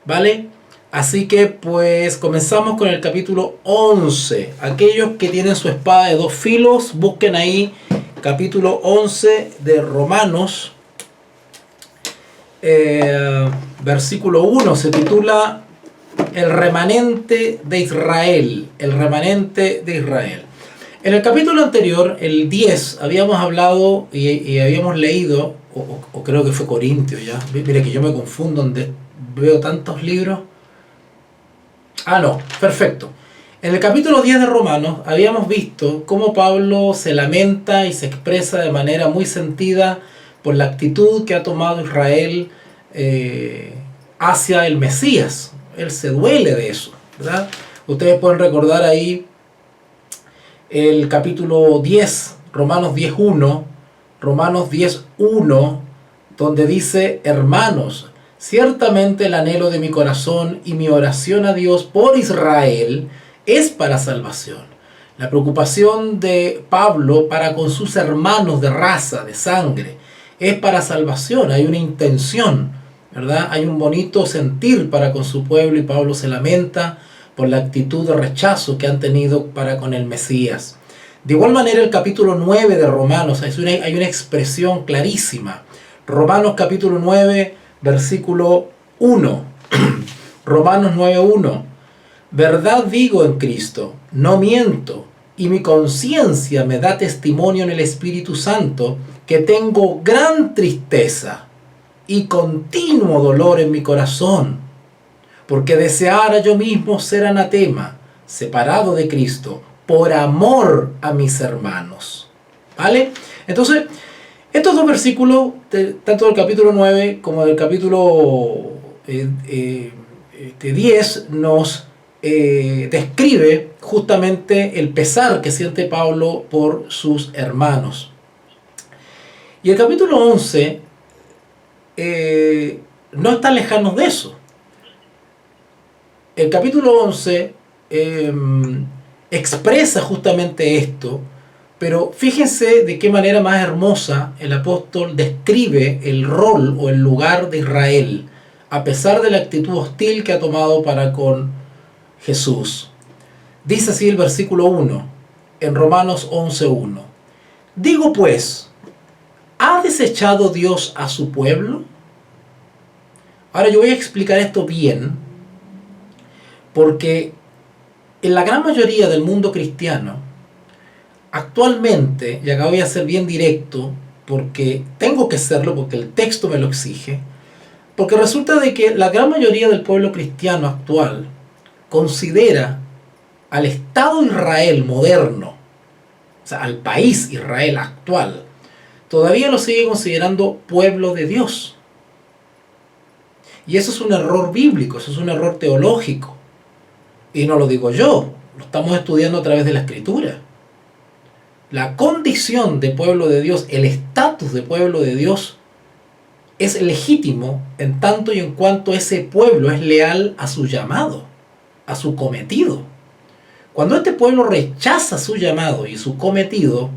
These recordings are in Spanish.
¿vale? Así que pues comenzamos con el capítulo 11. Aquellos que tienen su espada de dos filos, busquen ahí capítulo 11 de Romanos, versículo 1, se titula El remanente de Israel. El remanente de Israel. En el capítulo anterior, el 10, habíamos hablado y habíamos leído, o creo que fue Corintios ya. Mire que yo me confundo donde veo tantos libros. Ah, no, perfecto. En el capítulo 10 de Romanos habíamos visto cómo Pablo se lamenta y se expresa de manera muy sentida por la actitud que ha tomado Israel hacia el Mesías. Él se duele de eso, ¿verdad? Ustedes pueden recordar ahí el capítulo 10, Romanos 10.1, Romanos 10.1, donde dice: hermanos, ciertamente el anhelo de mi corazón y mi oración a Dios por Israel es para salvación. La preocupación de Pablo para con sus hermanos de raza, de sangre, es para salvación. Hay una intención, ¿verdad? Hay un bonito sentir para con su pueblo, y Pablo se lamenta por la actitud de rechazo que han tenido para con el Mesías. De igual manera, el capítulo 9 de Romanos, hay una expresión clarísima. Romanos capítulo 9, versículo 1. Romanos 9.1. Verdad digo en Cristo, no miento, y mi conciencia me da testimonio en el Espíritu Santo que tengo gran tristeza y continuo dolor en mi corazón, porque deseara yo mismo ser anatema, separado de Cristo, por amor a mis hermanos. ¿Vale? Entonces, estos dos versículos, tanto del capítulo 9 como del capítulo 10, nos describe justamente el pesar que siente Pablo por sus hermanos. Y el capítulo 11 no está lejano de eso. El capítulo 11 expresa justamente esto, pero fíjense de qué manera más hermosa el apóstol describe el rol o el lugar de Israel, a pesar de la actitud hostil que ha tomado para con Jesús. Dice así el versículo 1, en Romanos 11.1. Digo pues, ¿ha desechado Dios a su pueblo? Ahora yo voy a explicar esto bien, porque en la gran mayoría del mundo cristiano, actualmente, y acá voy a ser bien directo, porque tengo que serlo, porque el texto me lo exige, porque resulta de que la gran mayoría del pueblo cristiano actual considera al Estado Israel moderno, o sea, al país Israel actual, todavía lo sigue considerando pueblo de Dios. Y eso es un error bíblico, eso es un error teológico. Y no lo digo yo, lo estamos estudiando a través de la Escritura. La condición de pueblo de Dios, el estatus de pueblo de Dios, es legítimo en tanto y en cuanto ese pueblo es leal a su llamado, a su cometido. Cuando este pueblo rechaza su llamado y su cometido,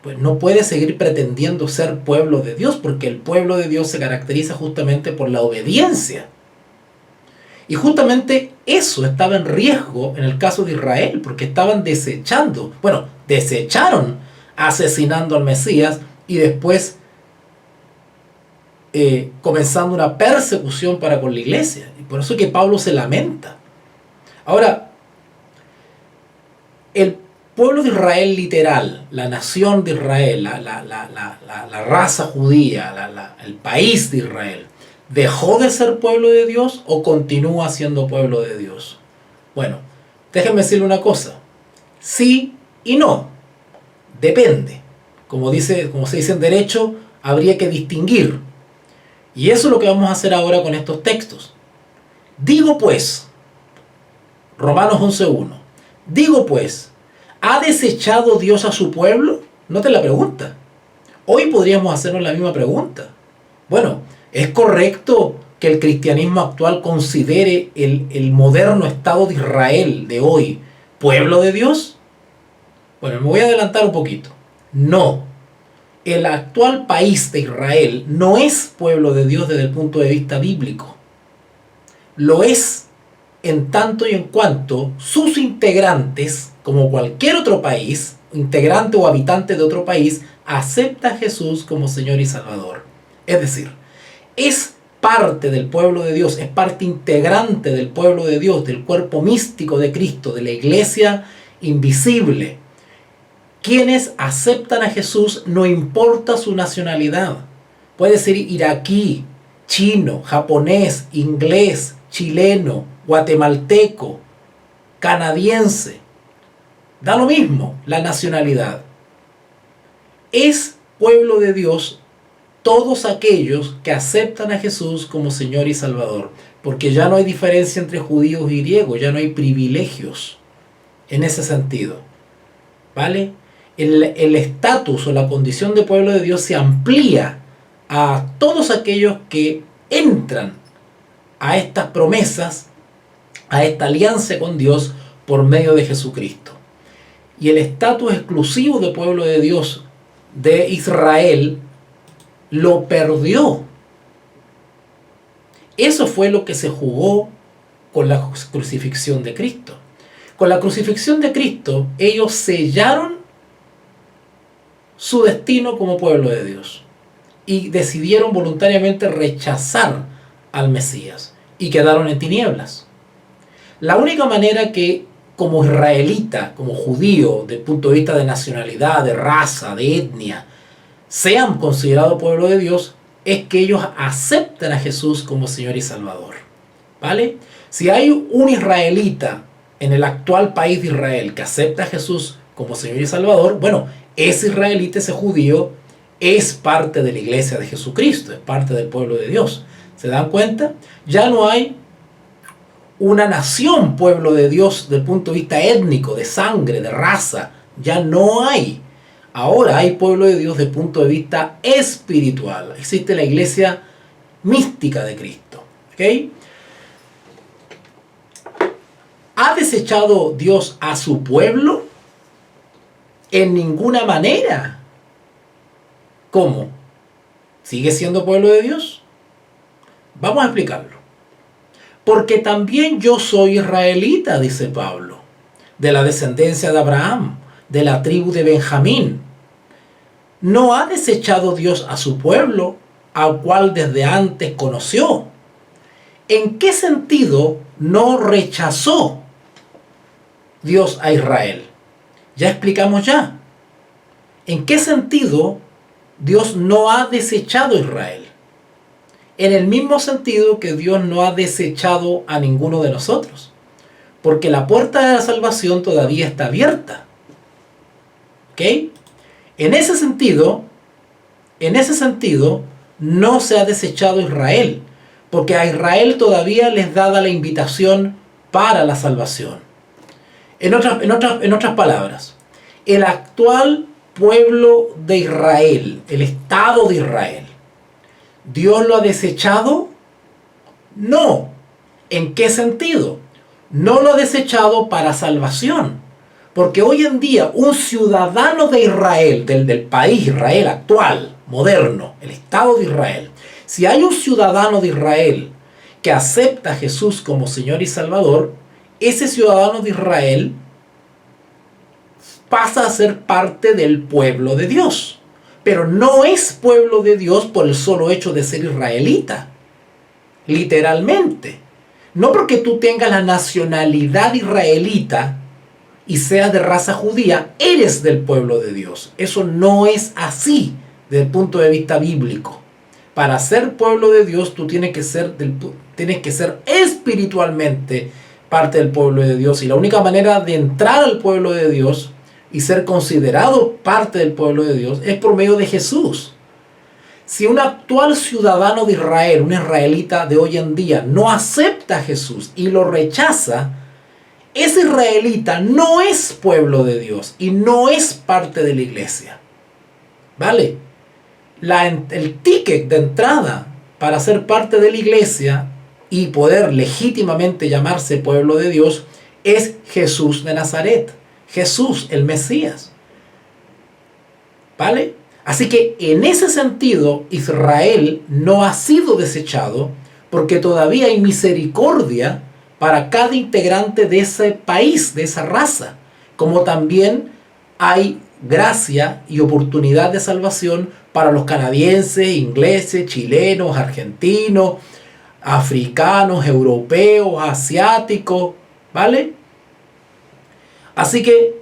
pues no puede seguir pretendiendo ser pueblo de Dios, porque el pueblo de Dios se caracteriza justamente por la obediencia. Y justamente eso estaba en riesgo en el caso de Israel, porque estaban desecharon asesinando al Mesías y después comenzando una persecución para con la iglesia. Y por eso es que Pablo se lamenta. Ahora, el pueblo de Israel literal, la nación de Israel, la raza judía, el país de Israel, ¿dejó de ser pueblo de Dios o continúa siendo pueblo de Dios? Bueno, déjenme decirle una cosa. Sí y no. Depende. Como se dice en derecho, habría que distinguir. Y eso es lo que vamos a hacer ahora con estos textos. Digo pues, Romanos 11.1. Digo pues, ¿ha desechado Dios a su pueblo? Note la pregunta. Hoy podríamos hacernos la misma pregunta. Bueno, ¿es correcto que el cristianismo actual considere el moderno Estado de Israel de hoy pueblo de Dios? Bueno, me voy a adelantar un poquito. No. El actual país de Israel no es pueblo de Dios desde el punto de vista bíblico. lo es en tanto y en cuanto sus integrantes, como cualquier otro país, integrante o habitante de otro país, acepta a Jesús como Señor y Salvador. Es decir, es parte del pueblo de Dios, es parte integrante del pueblo de Dios, del cuerpo místico de Cristo, de la iglesia invisible. Quienes aceptan a Jesús, no importa su nacionalidad. Puede ser iraquí, chino, japonés, inglés, chileno, guatemalteco, canadiense. Da lo mismo la nacionalidad. Es pueblo de Dios todos aquellos que aceptan a Jesús como Señor y Salvador. Porque ya no hay diferencia entre judíos y griegos, ya no hay privilegios en ese sentido. ¿Vale? El estatus o la condición de pueblo de Dios se amplía a todos aquellos que entran a estas promesas, a esta alianza con Dios por medio de Jesucristo. Y el estatus exclusivo de pueblo de Dios de Israel lo perdió. Eso fue lo que se jugó con la crucifixión de Cristo. Con la crucifixión de Cristo, ellos sellaron su destino como pueblo de Dios y decidieron voluntariamente rechazar al Mesías y quedaron en tinieblas. La única manera que como israelita, como judío, desde el punto de vista de nacionalidad, de raza, de etnia, sean considerados pueblo de Dios, es que ellos acepten a Jesús como Señor y Salvador. ¿Vale? Si hay un israelita en el actual país de Israel que acepta a Jesús como Señor y Salvador, bueno, ese israelita, ese judío, es parte de la iglesia de Jesucristo, es parte del pueblo de Dios. ¿Se dan cuenta? Ya no hay una nación pueblo de Dios desde el punto de vista étnico, de sangre, de raza. Ya no hay. Ahora hay pueblo de Dios desde el punto de vista espiritual. Existe la iglesia mística de Cristo. ¿Okay? ¿Ha desechado Dios a su pueblo? En ninguna manera. ¿Cómo? ¿Sigue siendo pueblo de Dios? Vamos a explicarlo. Porque también yo soy israelita, dice Pablo, de la descendencia de Abraham, de la tribu de Benjamín. ¿No ha desechado Dios a su pueblo, al cual desde antes conoció? ¿En qué sentido no rechazó Dios a Israel? Ya explicamos ya. ¿En qué sentido Dios no ha desechado a Israel? En el mismo sentido que Dios no ha desechado a ninguno de nosotros. Porque la puerta de la salvación todavía está abierta. ¿Ok? En ese sentido, no se ha desechado a Israel. Porque a Israel todavía les dada la invitación para la salvación. En otras palabras, el actual pueblo de Israel, el Estado de Israel, ¿Dios lo ha desechado? No. ¿En qué sentido? No lo ha desechado para salvación. Porque hoy en día un ciudadano de Israel, del país Israel actual, moderno, el Estado de Israel, si hay un ciudadano de Israel que acepta a Jesús como Señor y Salvador, ese ciudadano de Israel pasa a ser parte del pueblo de Dios. Pero no es pueblo de Dios por el solo hecho de ser israelita. Literalmente. No porque tú tengas la nacionalidad israelita y seas de raza judía, eres del pueblo de Dios. Eso no es así desde el punto de vista bíblico. Para ser pueblo de Dios, tú tienes que ser espiritualmente parte del pueblo de Dios. Y la única manera de entrar al pueblo de Dios y ser considerado parte del pueblo de Dios es por medio de Jesús. Si un actual ciudadano de Israel, un israelita de hoy en día, no acepta a Jesús y lo rechaza, ese israelita no es pueblo de Dios y no es parte de la iglesia. ¿Vale? El ticket de entrada para ser parte de la iglesia y poder legítimamente llamarse pueblo de Dios es Jesús de Nazaret. Jesús, el Mesías. ¿Vale? Así que en ese sentido, Israel no ha sido desechado porque todavía hay misericordia para cada integrante de ese país, de esa raza, como también hay gracia y oportunidad de salvación para los canadienses, ingleses, chilenos, argentinos, africanos, europeos, asiáticos, ¿vale? Así que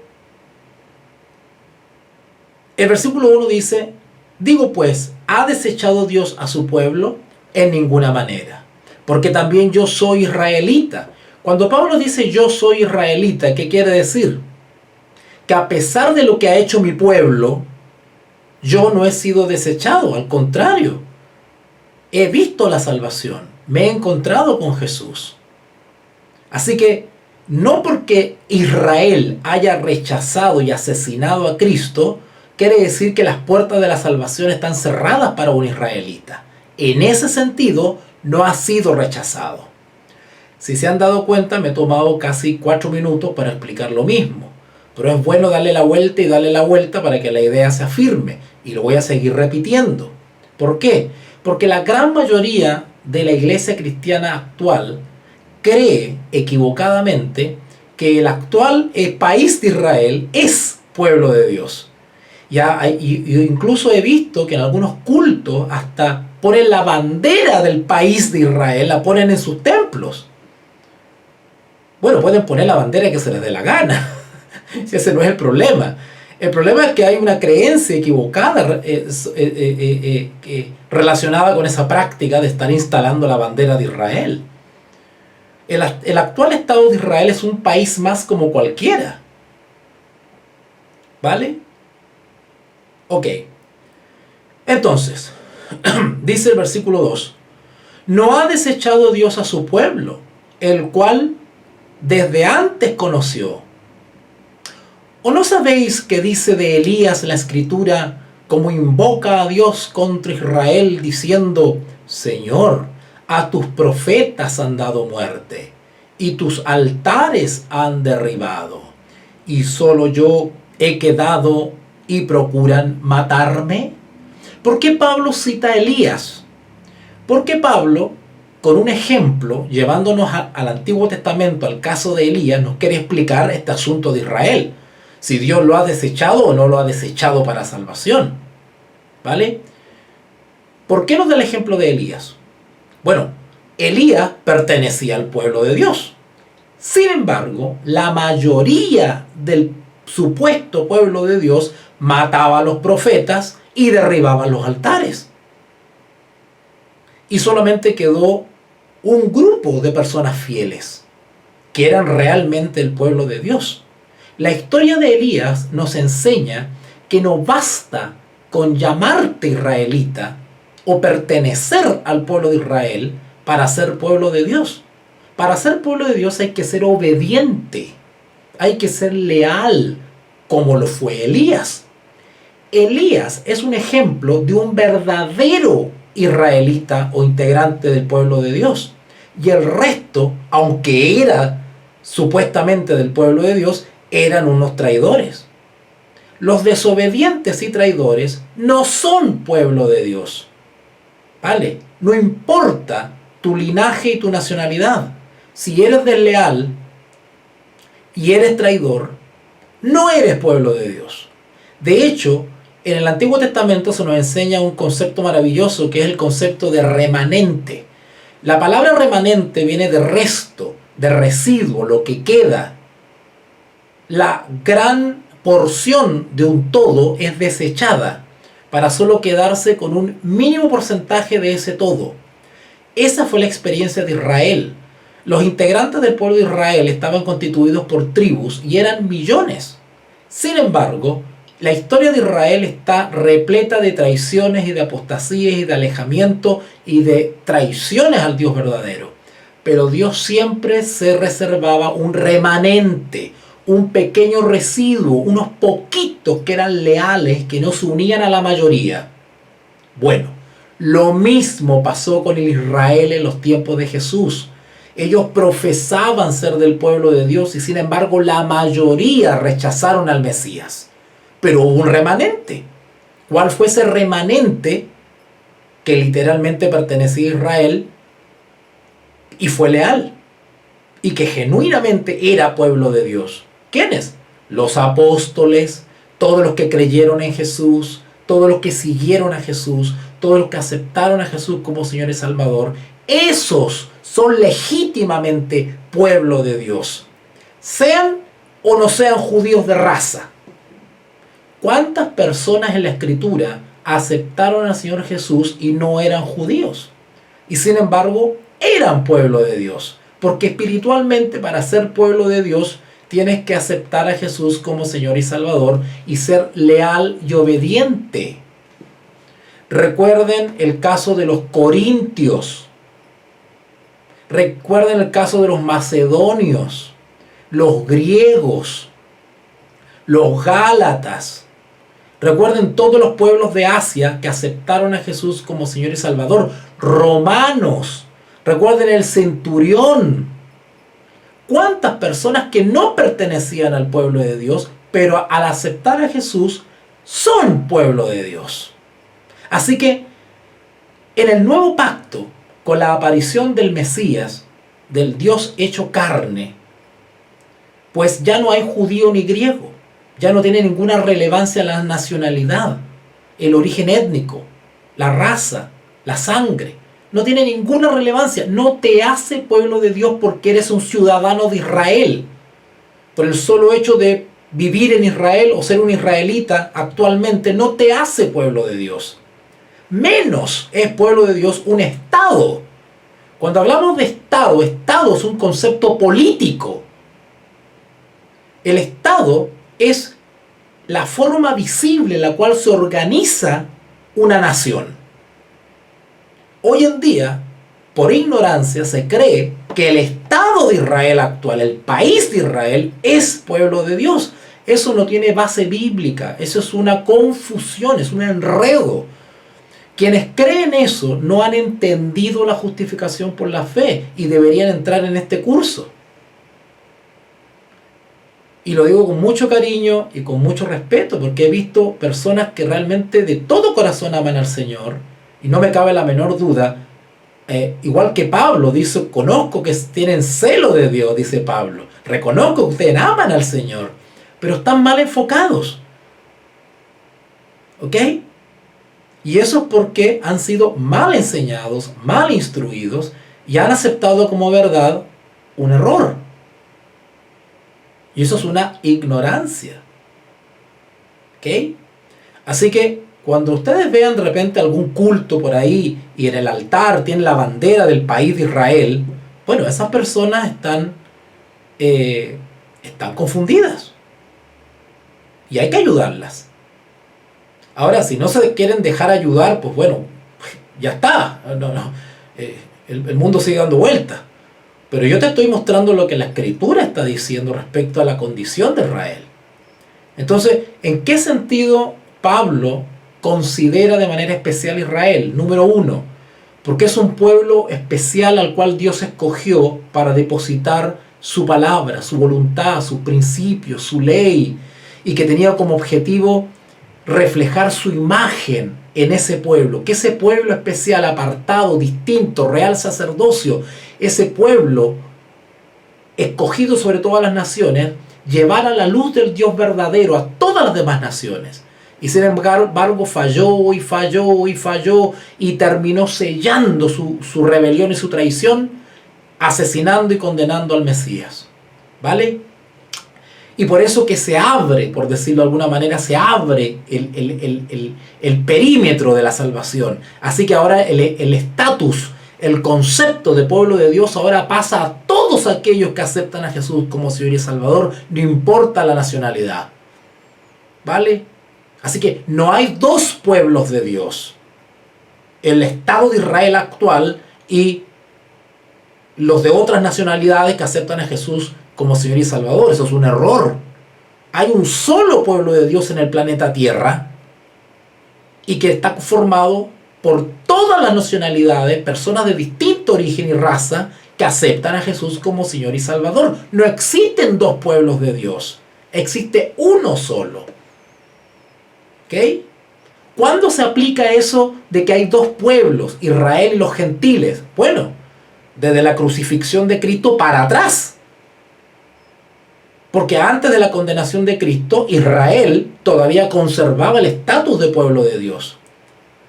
el versículo 1 dice: digo pues, ¿ha desechado Dios a su pueblo? En ninguna manera, porque también yo soy israelita. Cuando Pablo dice yo soy israelita, ¿qué quiere decir? Que a pesar de lo que ha hecho mi pueblo, yo no he sido desechado, al contrario, he visto la salvación, me he encontrado con Jesús. Así que no porque Israel haya rechazado y asesinado a Cristo, quiere decir que las puertas de la salvación están cerradas para un israelita. En ese sentido, no ha sido rechazado. Si se han dado cuenta, me he tomado casi 4 minutos para explicar lo mismo. Pero es bueno darle la vuelta y darle la vuelta para que la idea se afirme. Y lo voy a seguir repitiendo. ¿Por qué? Porque la gran mayoría de la iglesia cristiana actual cree equivocadamente que el actual país de Israel es pueblo de Dios. Incluso he visto que en algunos cultos hasta ponen la bandera del país de Israel, la ponen en sus templos. Bueno, pueden poner la bandera que se les dé la gana. Si ese no es el problema. El problema es que hay una creencia equivocada relacionada con esa práctica de estar instalando la bandera de Israel. El actual Estado de Israel es un país más como cualquiera. ¿Vale? Ok. Entonces, dice el versículo 2: no ha desechado Dios a su pueblo, el cual desde antes conoció. ¿O no sabéis que dice de Elías la escritura, como invoca a Dios contra Israel, diciendo: Señor, a tus profetas han dado muerte, y tus altares han derribado, y solo yo he quedado y procuran matarme? ¿Por qué Pablo cita a Elías? Porque Pablo, con un ejemplo, llevándonos al Antiguo Testamento, al caso de Elías, nos quiere explicar este asunto de Israel. Si Dios lo ha desechado o no lo ha desechado para salvación. ¿Vale? ¿Por qué nos da el ejemplo de Elías? Bueno, Elías pertenecía al pueblo de Dios. Sin embargo, la mayoría del supuesto pueblo de Dios mataba a los profetas y derribaba los altares. Y solamente quedó un grupo de personas fieles, que eran realmente el pueblo de Dios. La historia de Elías nos enseña que no basta con llamarte israelita o pertenecer al pueblo de Israel para ser pueblo de Dios. Para ser pueblo de Dios hay que ser obediente, hay que ser leal, como lo fue Elías. Elías es un ejemplo de un verdadero israelita o integrante del pueblo de Dios. Y el resto, aunque era supuestamente del pueblo de Dios, eran unos traidores. Los desobedientes y traidores no son pueblo de Dios. ¿Vale? No importa tu linaje y tu nacionalidad. Si eres desleal y eres traidor, no eres pueblo de Dios. De hecho, en el Antiguo Testamento se nos enseña un concepto maravilloso que es el concepto de remanente. La palabra remanente viene de resto, de residuo, lo que queda. La gran porción de un todo es desechada para solo quedarse con un mínimo porcentaje de ese todo. Esa fue la experiencia de Israel. Los integrantes del pueblo de Israel estaban constituidos por tribus y eran millones. Sin embargo, la historia de Israel está repleta de traiciones y de apostasías y de alejamiento y de traiciones al Dios verdadero. Pero Dios siempre se reservaba un remanente, un pequeño residuo, unos poquitos que eran leales, que no se unían a la mayoría. Bueno, lo mismo pasó con el Israel en los tiempos de Jesús. Ellos profesaban ser del pueblo de Dios y sin embargo la mayoría rechazaron al Mesías. Pero hubo un remanente. ¿Cuál fue ese remanente que literalmente pertenecía a Israel? y fue leal y que genuinamente era pueblo de Dios. ¿Quiénes? Los apóstoles, todos los que creyeron en Jesús, todos los que siguieron a Jesús, todos los que aceptaron a Jesús como Señor y Salvador. Esos son legítimamente pueblo de Dios, sean o no sean judíos de raza. ¿Cuántas personas en la Escritura aceptaron al Señor Jesús y no eran judíos? Y sin embargo, eran pueblo de Dios. Porque espiritualmente, para ser pueblo de Dios, tienes que aceptar a Jesús como Señor y Salvador y ser leal y obediente. Recuerden el caso de los corintios. Recuerden el caso de los macedonios, los griegos, los gálatas. Recuerden todos los pueblos de Asia que aceptaron a Jesús como Señor y Salvador. Romanos. Recuerden el centurión. ¿Cuántas personas que no pertenecían al pueblo de Dios, pero al aceptar a Jesús, son pueblo de Dios? Así que en el nuevo pacto, con la aparición del Mesías, del Dios hecho carne, pues ya no hay judío ni griego. Ya no tiene ninguna relevancia la nacionalidad, el origen étnico, la raza, la sangre. No tiene ninguna relevancia. No te hace pueblo de Dios porque eres un ciudadano de Israel. Por el solo hecho de vivir en Israel o ser un israelita actualmente no te hace pueblo de Dios. Menos es pueblo de Dios un Estado. Cuando hablamos de Estado, Estado es un concepto político. El Estado es la forma visible en la cual se organiza una nación. Hoy en día, por ignorancia, se cree que el Estado de Israel actual, el país de Israel, es pueblo de Dios. Eso no tiene base bíblica, eso es una confusión, es un enredo. Quienes creen eso no han entendido la justificación por la fe y deberían entrar en este curso. Y lo digo con mucho cariño y con mucho respeto, porque he visto personas que realmente de todo corazón aman al Señor, y no me cabe la menor duda, igual que Pablo dice, conozco que tienen celo de Dios, dice Pablo, reconozco que ustedes aman al Señor, pero están mal enfocados. ¿Ok? Y eso es porque han sido mal enseñados, mal instruidos, y han aceptado como verdad un error. Y eso es una ignorancia. ¿Ok? Así que cuando ustedes vean de repente algún culto por ahí y en el altar tienen la bandera del país de Israel, bueno, esas personas están confundidas. Y hay que ayudarlas. Ahora, si no se quieren dejar ayudar, pues bueno, ya está. El mundo sigue dando vueltas. Pero yo te estoy mostrando lo que la Escritura está diciendo respecto a la condición de Israel. Entonces, ¿en qué sentido Pablo considera de manera especial a Israel? Número uno, porque es un pueblo especial al cual Dios escogió para depositar su palabra, su voluntad, sus principios, su ley, y que tenía como objetivo reflejar su imagen en ese pueblo, que ese pueblo especial, apartado, distinto, real sacerdocio, ese pueblo escogido sobre todas las naciones, llevara la luz del Dios verdadero a todas las demás naciones. Y sin embargo falló y falló y falló y terminó sellando su rebelión y su traición, asesinando y condenando al Mesías. ¿Vale? Y por eso que se abre, por decirlo de alguna manera, se abre el perímetro de la salvación. Así que ahora el estatus, el concepto de pueblo de Dios ahora pasa a todos aquellos que aceptan a Jesús como Señor y Salvador, no importa la nacionalidad. ¿Vale? Así que no hay dos pueblos de Dios. El Estado de Israel actual y los de otras nacionalidades que aceptan a Jesús como Señor y Salvador. Eso es un error. Hay un solo pueblo de Dios en el planeta Tierra y que está formado por todas las nacionalidades, personas de distinto origen y raza que aceptan a Jesús como Señor y Salvador. No existen dos pueblos de Dios. Existe uno solo. ¿Ok? ¿Cuándo se aplica eso de que hay dos pueblos, Israel y los gentiles? Bueno, desde la crucifixión de Cristo para atrás. Porque antes de la condenación de Cristo, Israel todavía conservaba el estatus de pueblo de Dios.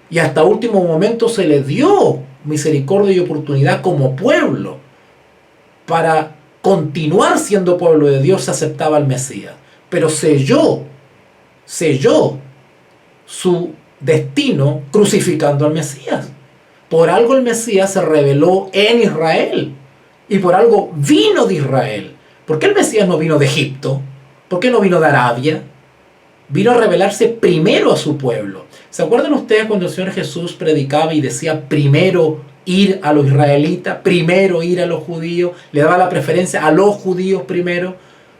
Y hasta último momento se le dio misericordia y oportunidad como pueblo para continuar siendo pueblo de Dios si aceptaba al Mesías. Pero selló su destino crucificando al Mesías. Por algo el Mesías se reveló en Israel y por algo vino de Israel. ¿Por qué el Mesías no vino de Egipto? ¿Por qué no vino de Arabia? Vino a revelarse primero a su pueblo. ¿Se acuerdan ustedes cuando el Señor Jesús predicaba y decía primero ir a los israelitas, primero ir a los judíos? Le daba la preferencia a los judíos primero,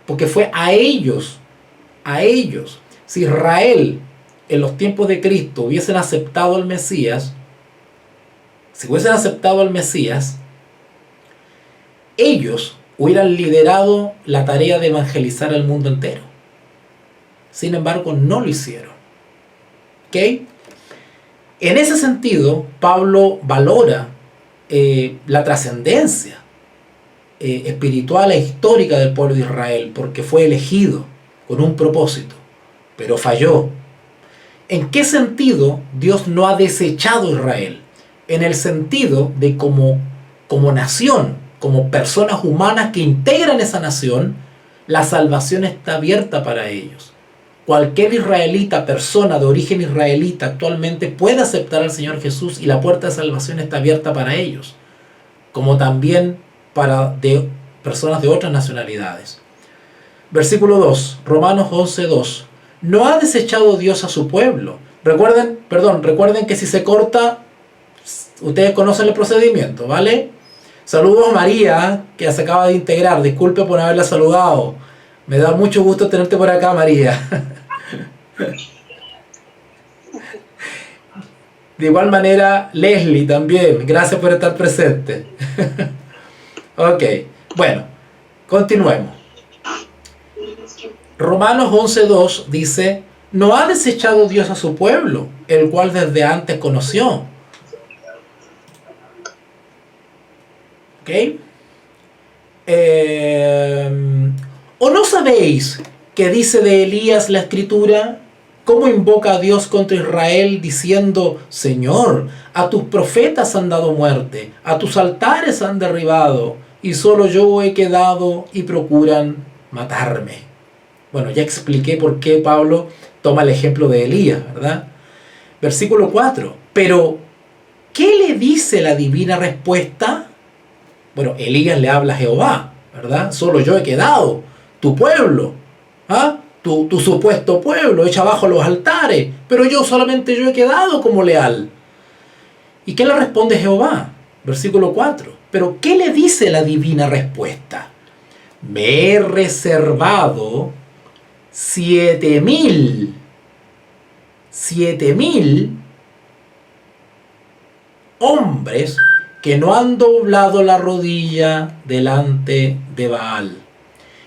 porque fue a ellos. Si Israel en los tiempos de Cristo hubiesen aceptado al Mesías, ellos hubieran liderado la tarea de evangelizar al mundo entero. Sin embargo, no lo hicieron. ¿Ok? En ese sentido, Pablo valora la trascendencia espiritual e histórica del pueblo de Israel, porque fue elegido con un propósito, pero falló. ¿En qué sentido Dios no ha desechado a Israel? En el sentido de como nación, como personas humanas que integran esa nación, la salvación está abierta para ellos. Cualquier israelita, persona de origen israelita actualmente puede aceptar al Señor Jesús y la puerta de salvación está abierta para ellos, como también para personas de otras nacionalidades. Versículo 2, Romanos 11:2. No ha desechado Dios a su pueblo. Recuerden que si se corta, ustedes conocen el procedimiento, ¿vale? Saludos a María, que se acaba de integrar. Disculpe por no haberla saludado. Me da mucho gusto tenerte por acá, María. De igual manera, Leslie también. Gracias por estar presente. Ok, bueno, continuemos. Romanos 11:2 dice: no ha desechado Dios a su pueblo, el cual desde antes conoció. ¿Ok? ¿O no sabéis que dice de Elías la Escritura? ¿Cómo invoca a Dios contra Israel diciendo: Señor, a tus profetas han dado muerte, a tus altares han derribado, y solo yo he quedado y procuran matarme? Bueno, ya expliqué por qué Pablo toma el ejemplo de Elías, ¿verdad? Versículo 4. Pero, ¿qué le dice la divina respuesta? Bueno, Elías le habla a Jehová, ¿verdad? Solo yo he quedado, tu pueblo, ¿ah? Tu supuesto pueblo, echa abajo los altares, pero yo he quedado como leal. ¿Y qué le responde Jehová? Versículo 4. Pero, ¿qué le dice la divina respuesta? Me he reservado 7,000 hombres que no han doblado la rodilla delante de Baal.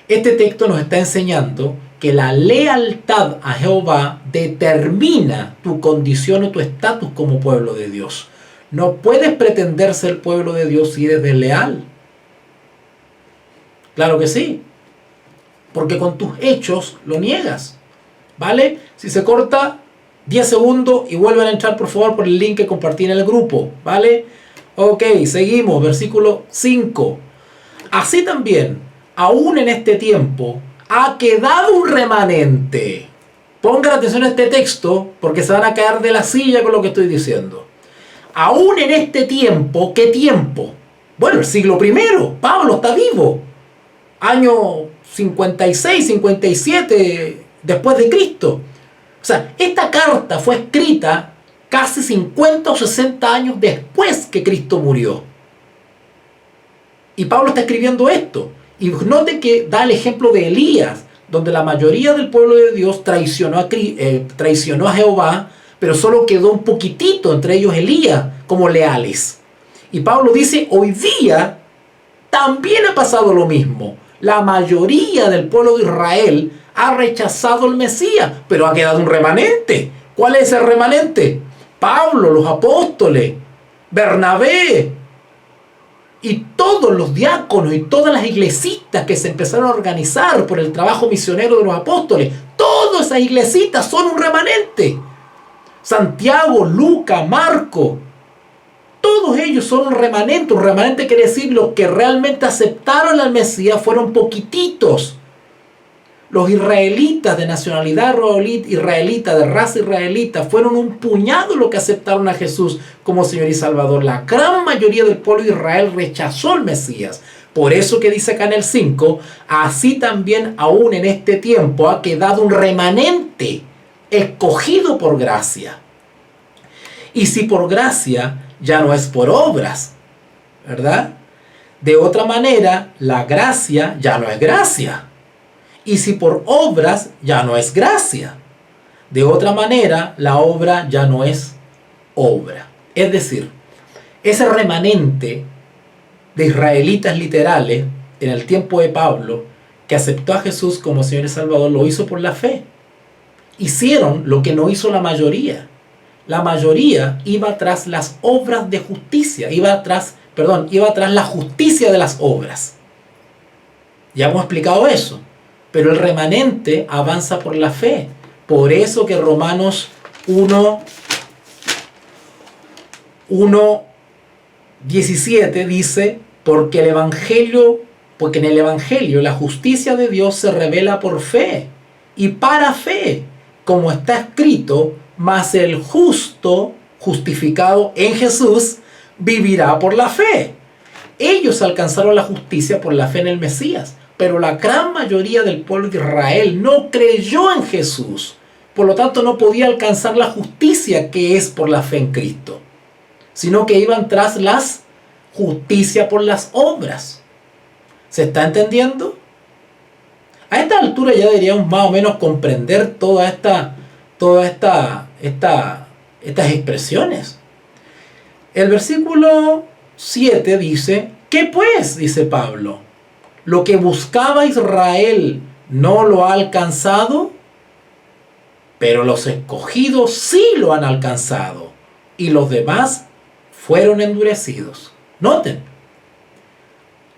Este texto nos está enseñando que la lealtad a Jehová determina tu condición o tu estatus como pueblo de Dios. No puedes pretender ser pueblo de Dios si eres desleal. Claro que sí, porque con tus hechos lo niegas, ¿vale? Si se corta, 10 segundos y vuelven a entrar por favor por el link que compartí en el grupo, ¿vale? Ok, seguimos, versículo 5. Así también, aún en este tiempo, ha quedado un remanente. Pongan atención a este texto porque se van a caer de la silla con lo que estoy diciendo. Aún en este tiempo, ¿qué tiempo? Bueno, el siglo I, Pablo está vivo. Año 56, 57 después de Cristo. O sea, esta carta fue escrita casi 50 o 60 años después que Cristo murió. Y Pablo está escribiendo esto. Y noten que da el ejemplo de Elías, donde la mayoría del pueblo de Dios traicionó a Jehová, pero solo quedó un poquitito, entre ellos Elías, como leales. Y Pablo dice, hoy día también ha pasado lo mismo. La mayoría del pueblo de Israel ha rechazado al Mesías, pero ha quedado un remanente. ¿Cuál es el remanente? Pablo, los apóstoles, Bernabé Y todos los diáconos y todas las iglesitas que se empezaron a organizar por el trabajo misionero de los apóstoles, todas esas iglesitas son un remanente. Santiago, Lucas, Marco, todos ellos son un remanente. Un remanente quiere decir los que realmente aceptaron al Mesías fueron poquititos. Los israelitas de nacionalidad israelita, de raza israelita, fueron un puñado los que aceptaron a Jesús como Señor y Salvador. La gran mayoría del pueblo de Israel rechazó al Mesías. Por eso que dice acá en el 5, así también aún en este tiempo ha quedado un remanente escogido por gracia. Y si por gracia, ya no es por obras, ¿verdad? De otra manera, la gracia ya no es gracia. Y si por obras, ya no es gracia. De otra manera, la obra ya no es obra. Es decir, ese remanente de israelitas literales en el tiempo de Pablo, que aceptó a Jesús como Señor y Salvador, lo hizo por la fe. Hicieron lo que no hizo la mayoría. La mayoría iba tras las obras de justicia, iba tras la justicia de las obras. Ya hemos explicado eso. Pero el remanente avanza por la fe. Por eso que Romanos 1:17 dice, porque en el Evangelio la justicia de Dios se revela por fe y para fe, como está escrito, mas el justo, justificado en Jesús, vivirá por la fe. Ellos alcanzaron la justicia por la fe en el Mesías. Pero la gran mayoría del pueblo de Israel no creyó en Jesús. Por lo tanto, no podía alcanzar la justicia que es por la fe en Cristo. Sino que iban tras las justicia por las obras. ¿Se está entendiendo? A esta altura ya deberíamos más o menos comprender todas estas expresiones. El versículo 7 dice, ¿qué pues? Dice Pablo. Lo que buscaba Israel no lo ha alcanzado, pero los escogidos sí lo han alcanzado y los demás fueron endurecidos. Noten,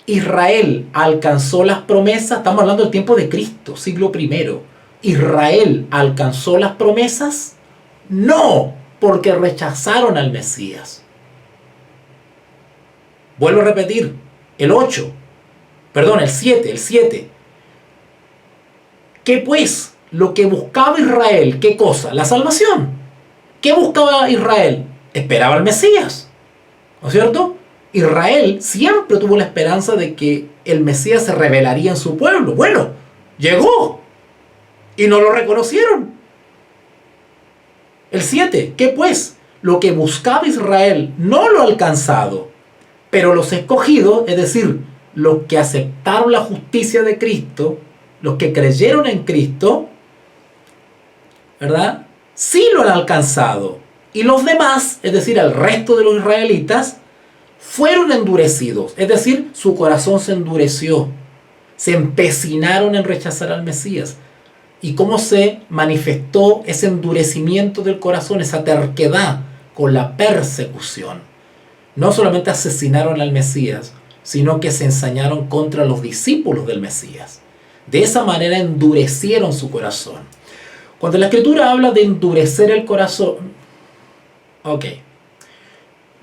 Israel alcanzó las promesas, estamos hablando del tiempo de Cristo, siglo I. ¿Israel alcanzó las promesas? No, porque rechazaron al Mesías. Vuelvo a repetir, el 7. ¿Qué pues? Lo que buscaba Israel, ¿qué cosa? La salvación. ¿Qué buscaba Israel? Esperaba al Mesías. ¿No es cierto? Israel siempre tuvo la esperanza de que el Mesías se revelaría en su pueblo. Bueno, llegó. Y no lo reconocieron. El 7. ¿Qué pues? Lo que buscaba Israel no lo ha alcanzado. Pero los escogidos, es decir, los que aceptaron la justicia de Cristo, los que creyeron en Cristo, ¿verdad? Sí lo han alcanzado. Y los demás, es decir, el resto de los israelitas, fueron endurecidos. Es decir, su corazón se endureció. Se empecinaron en rechazar al Mesías. ¿Y cómo se manifestó ese endurecimiento del corazón, esa terquedad? Con la persecución. No solamente asesinaron al Mesías, sino que se ensañaron contra los discípulos del Mesías. De esa manera endurecieron su corazón. Cuando la Escritura habla de endurecer el corazón,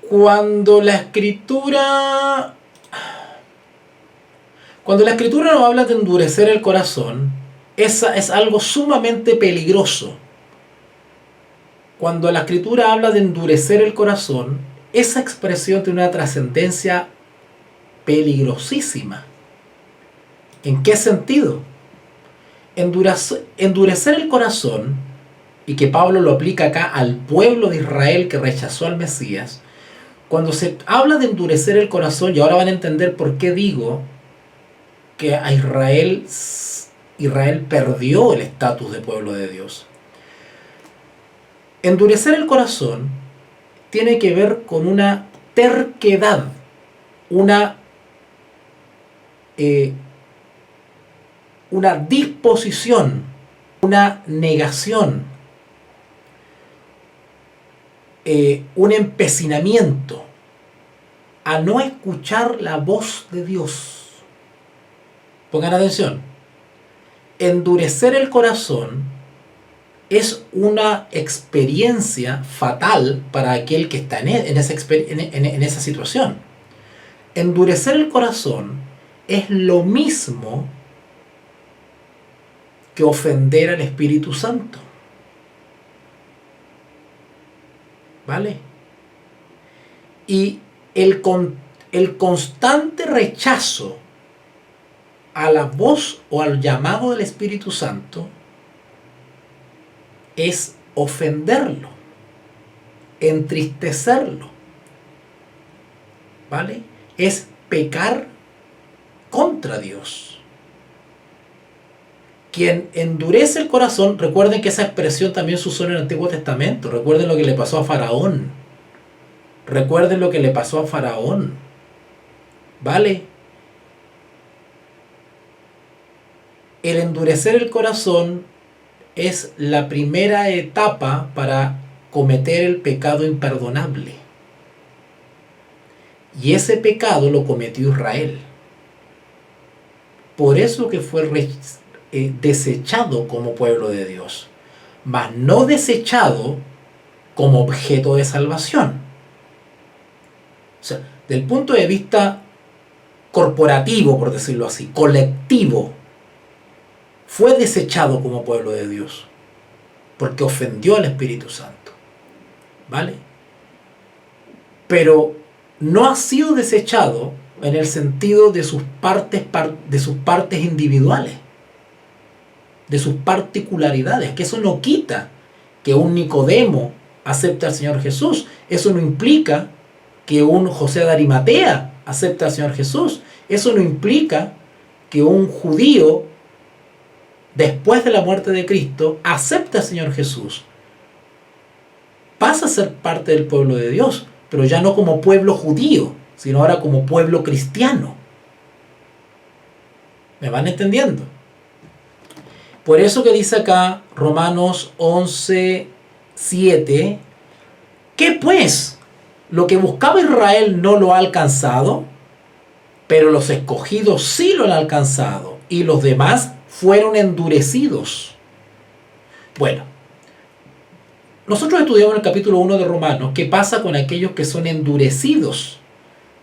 Cuando la Escritura nos habla de endurecer el corazón, esa es algo sumamente peligroso. Cuando la Escritura habla de endurecer el corazón, esa expresión tiene una trascendencia peligrosísima. ¿En qué sentido? Endurecer el corazón, y que Pablo lo aplica acá al pueblo de Israel que rechazó al Mesías. Cuando se habla de endurecer el corazón, y ahora van a entender por qué digo que a Israel perdió el estatus de pueblo de Dios. Endurecer el corazón tiene que ver con una terquedad, una disposición, una negación, un empecinamiento a no escuchar la voz de Dios. Pongan atención. Endurecer el corazón es una experiencia fatal para aquel que está en esa situación. Endurecer el corazón es lo mismo que ofender al Espíritu Santo. ¿Vale? Y el constante rechazo a la voz o al llamado del Espíritu Santo es ofenderlo, entristecerlo, ¿vale? Es pecar contra Dios. Quien endurece el corazón, recuerden que esa expresión también se usó en el Antiguo Testamento, recuerden lo que le pasó a Faraón, recuerden lo que le pasó a Faraón, ¿vale? El endurecer el corazón es la primera etapa para cometer el pecado imperdonable. Y ese pecado lo cometió Israel. Por eso que fue desechado como pueblo de Dios, mas no desechado como objeto de salvación. O sea, del punto de vista corporativo, por decirlo así, colectivo, fue desechado como pueblo de Dios, porque ofendió al Espíritu Santo, ¿vale? Pero no ha sido desechado en el sentido de sus partes individuales, de sus particularidades, que eso no quita que un Nicodemo acepte al Señor Jesús, eso no implica que un José de Arimatea acepte al Señor Jesús, eso no implica que un judío después de la muerte de Cristo acepte al Señor Jesús, pasa a ser parte del pueblo de Dios, pero ya no como pueblo judío, sino ahora como pueblo cristiano. ¿Me van entendiendo? Por eso que dice acá Romanos 11:7, ¿qué pues? Lo que buscaba Israel no lo ha alcanzado, pero los escogidos sí lo han alcanzado, y los demás fueron endurecidos. Bueno, nosotros estudiamos en el capítulo 1 de Romanos qué pasa con aquellos que son endurecidos.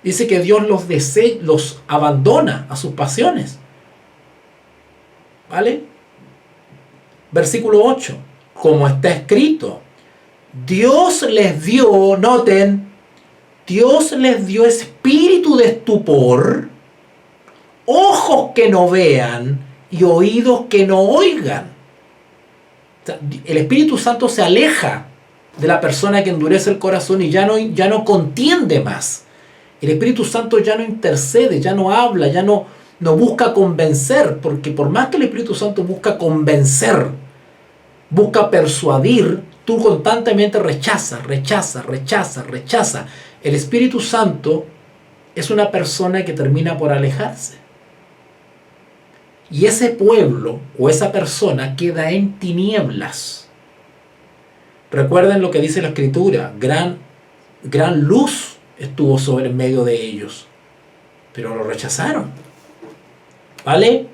Dice que Dios los abandona a sus pasiones. ¿Vale? Versículo 8. Como está escrito, Dios les dio, noten, Dios les dio espíritu de estupor, ojos que no vean y oídos que no oigan. O sea, el Espíritu Santo se aleja de la persona que endurece el corazón y ya no contiende más. El Espíritu Santo ya no intercede, ya no habla, ya no busca convencer, porque por más que el Espíritu Santo busca convencer, busca persuadir, tú constantemente rechazas. El Espíritu Santo es una persona que termina por alejarse. Y ese pueblo o esa persona queda en tinieblas. Recuerden lo que dice la Escritura, gran luz estuvo sobre en medio de ellos, pero lo rechazaron. ¿Vale?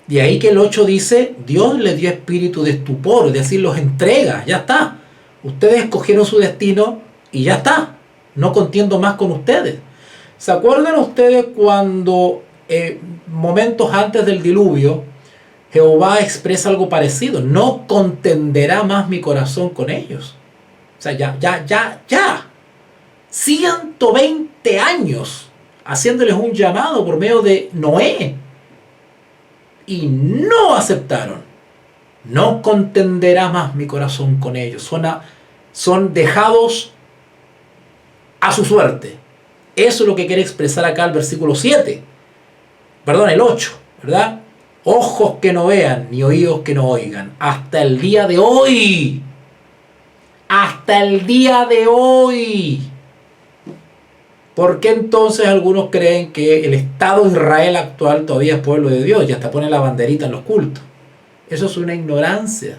De ahí que el 8 dice, Dios les dio espíritu de estupor, es decir, los entrega, ya está. Ustedes escogieron su destino y ya está. No contiendo más con ustedes. ¿Se acuerdan ustedes cuando momentos antes del diluvio Jehová expresa algo parecido? No contenderá más mi corazón con ellos. O sea, ya. 120 años haciéndoles un llamado por medio de Noé. Y no aceptaron. No contenderá más mi corazón con ellos. Son dejados a su suerte. Eso es lo que quiere expresar acá el versículo 7. Perdón, el 8, ¿verdad? Ojos que no vean, ni oídos que no oigan. Hasta el día de hoy. Hasta el día de hoy. ¿Por qué entonces algunos creen que el Estado de Israel actual todavía es pueblo de Dios y hasta pone la banderita en los cultos? Eso es una ignorancia.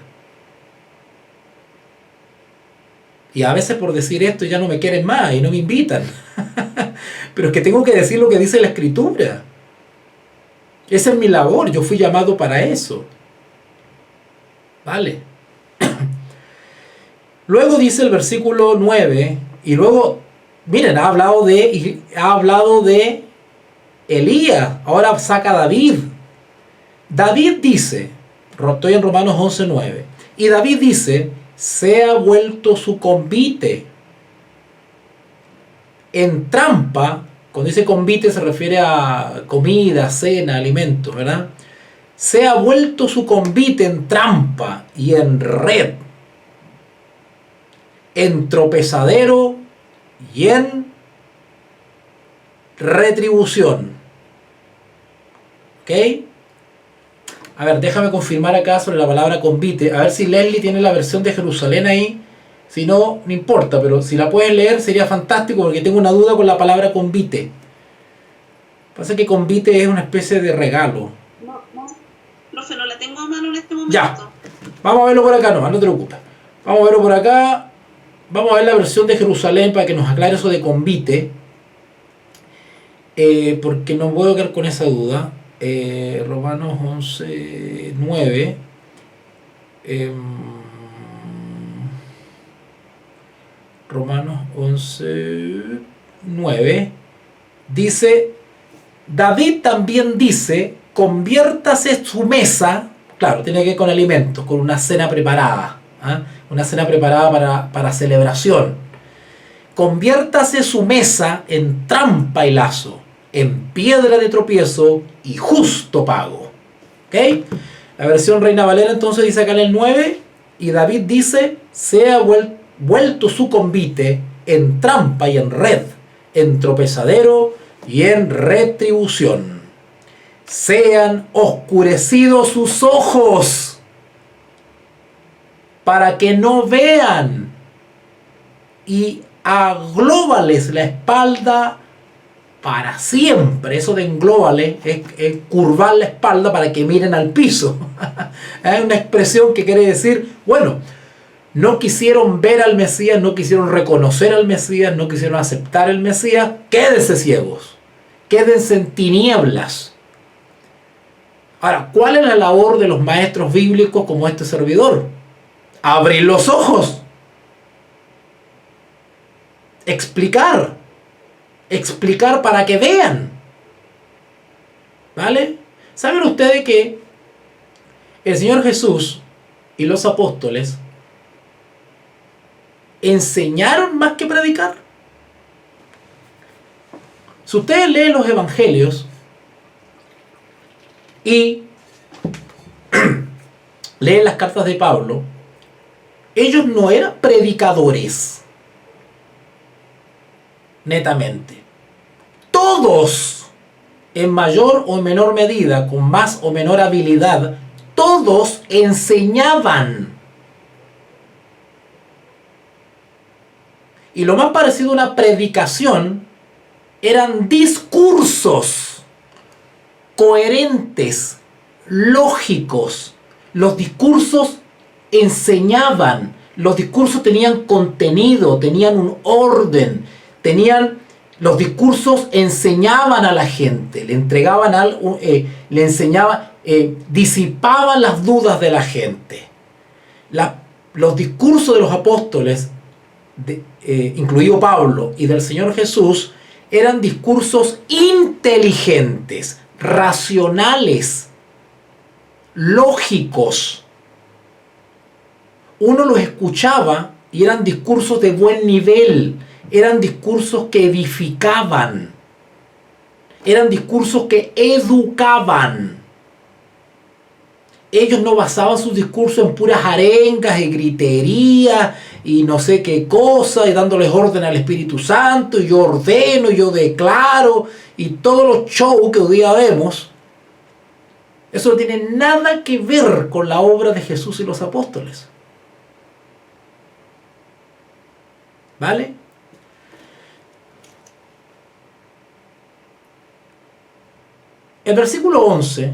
Y a veces por decir esto ya no me quieren más y no me invitan. pero es que tengo que decir lo que dice la Escritura. Esa es mi labor, yo fui llamado para eso. ¿Vale? Luego dice el versículo 9, y luego, miren, ha hablado de Elías, ahora saca a David. David dice, estoy en Romanos 11:9, y David dice, se ha vuelto su convite en trampa. Cuando dice convite se refiere a comida, cena, alimento, ¿verdad? Se ha vuelto su convite en trampa y en red, en tropezadero y en retribución. ¿Ok? A ver, déjame confirmar acá sobre la palabra convite. A ver si Leslie tiene la versión de Jerusalén ahí. Si no, no importa, pero si la puedes leer sería fantástico porque tengo una duda con la palabra convite. Pasa que convite es una especie de regalo. No, profe, no la tengo a mano en este momento. Ya, vamos a verlo por acá nomás, no te preocupes. Vamos a verlo por acá. Vamos a ver la versión de Jerusalén para que nos aclare eso de convite. Porque no puedo quedar con esa duda. Romanos 11:9. Romanos 11:9 dice, David también dice, conviértase su mesa, claro, tiene que ver con alimentos, con una cena preparada, ¿eh? Una cena preparada para celebración. Conviértase su mesa en trampa y lazo, en piedra de tropiezo y justo pago. ¿Ok? La versión Reina Valera entonces dice acá en el 9, y David dice, se ha vuelto su convite en trampa y en red, en tropezadero y en retribución. Sean oscurecidos sus ojos para que no vean, y aglóbales la espalda para siempre. Eso de englóbale es curvar la espalda para que miren al piso. Es una expresión que quiere decir, bueno, no quisieron ver al Mesías, no quisieron reconocer al Mesías, no quisieron aceptar al Mesías. Quédense ciegos, quédense en tinieblas. Ahora, ¿cuál es la labor de los maestros bíblicos como este servidor? Abrir los ojos, explicar para que vean. ¿Vale? ¿Saben ustedes que el Señor Jesús y los apóstoles enseñaron más que predicar? Si ustedes leen los evangelios y leen las cartas de Pablo, ellos no eran predicadores netamente. Todos, en mayor o menor medida, con más o menor habilidad, todos enseñaban. Y lo más parecido a una predicación eran discursos coherentes, lógicos. Los discursos enseñaban, los discursos tenían contenido, tenían un orden, los discursos enseñaban a la gente, le entregaban algo, le enseñaban, disipaban las dudas de la gente. Los discursos de los apóstoles, incluido Pablo, y del Señor Jesús, eran discursos inteligentes, racionales, lógicos. Uno los escuchaba y eran discursos de buen nivel, eran discursos que edificaban, eran discursos que educaban. Ellos no basaban sus discursos en puras arengas y griterías y no sé qué cosa, y dándoles orden al Espíritu Santo, y yo ordeno, y yo declaro, y todos los shows que hoy día vemos. Eso no tiene nada que ver con la obra de Jesús y los apóstoles. ¿Vale? El versículo 11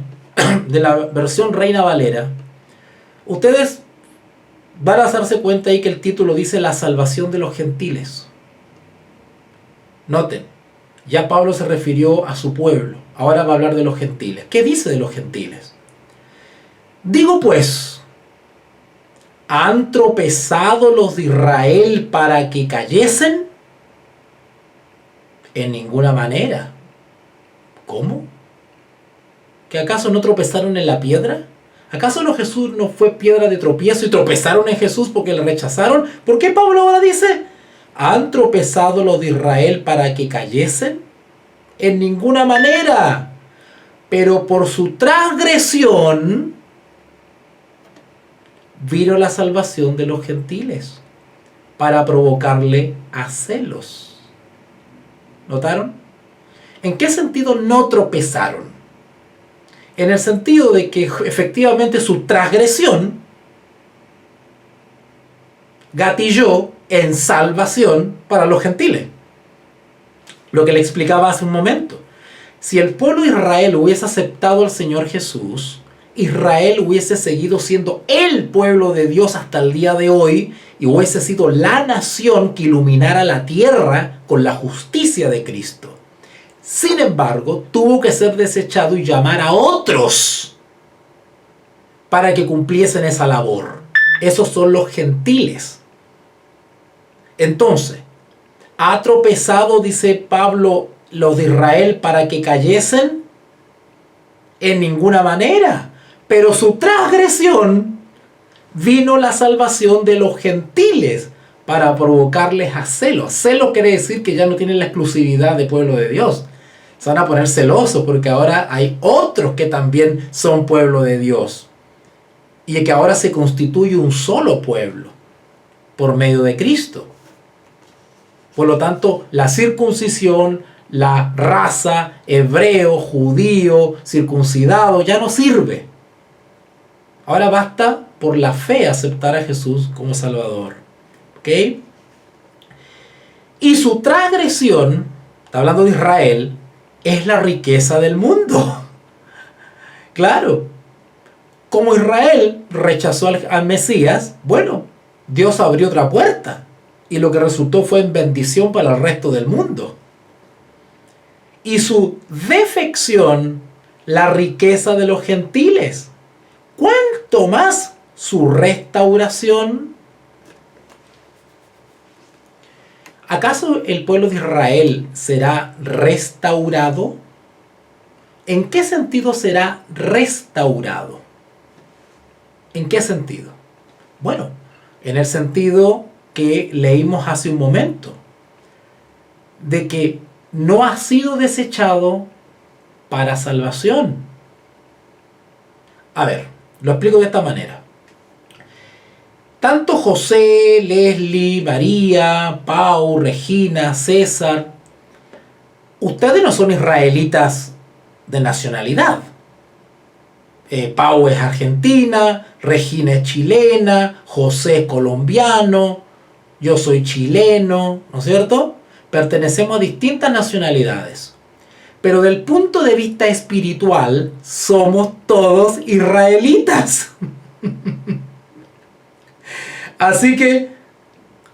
de la versión Reina Valera, ustedes van a darse cuenta ahí que el título dice la salvación de los gentiles. Noten, Ya Pablo se refirió a su pueblo. Ahora va a hablar de los gentiles. ¿Qué dice de los gentiles? Digo pues, ¿han tropezado los de Israel para que cayesen? En ninguna manera. ¿Cómo? ¿Que acaso no tropezaron en la piedra? ¿Acaso Jesús no fue piedra de tropiezo y tropezaron en Jesús porque le rechazaron? ¿Por qué Pablo ahora dice, ¿han tropezado los de Israel para que cayesen? En ninguna manera. Pero por su transgresión vino la salvación de los gentiles para provocarle a celos. ¿Notaron? ¿En qué sentido no tropezaron? En el sentido de que efectivamente su transgresión gatilló en salvación para los gentiles. Lo que le explicaba hace un momento. Si el pueblo de Israel hubiese aceptado al Señor Jesús, Israel hubiese seguido siendo el pueblo de Dios hasta el día de hoy y hubiese sido la nación que iluminara la tierra con la justicia de Cristo. Sin embargo, tuvo que ser desechado y llamar a otros para que cumpliesen esa labor. Esos son los gentiles. Entonces, ¿ha tropezado, dice Pablo, los de Israel para que cayesen? En ninguna manera. Pero su transgresión vino la salvación de los gentiles para provocarles a celos. Celos quiere decir que ya no tienen la exclusividad de pueblo de Dios. Se van a poner celosos porque ahora hay otros que también son pueblo de Dios. Y que ahora se constituye un solo pueblo por medio de Cristo. Por lo tanto, la circuncisión, la raza, hebreo, judío, circuncidado, ya no sirve. Ahora basta por la fe aceptar a Jesús como Salvador. ¿Ok? Y su transgresión, está hablando de Israel, es la riqueza del mundo. Claro. Como Israel rechazó al Mesías, bueno, Dios abrió otra puerta. Y lo que resultó fue en bendición para el resto del mundo. Y su defección, la riqueza de los gentiles. ¿Cuánto más su restauración? ¿Acaso el pueblo de Israel será restaurado? ¿En qué sentido será restaurado? ¿En qué sentido? Bueno, en el sentido que leímos hace un momento, de que no ha sido desechado para salvación. A ver, lo explico de esta manera. Tanto José, Leslie, María, Pau, Regina, César, ustedes no son israelitas de nacionalidad. Pau es argentina, Regina es chilena, José es colombiano, yo soy chileno, ¿no es cierto? Pertenecemos a distintas nacionalidades. Pero del punto de vista espiritual, somos todos israelitas. Así que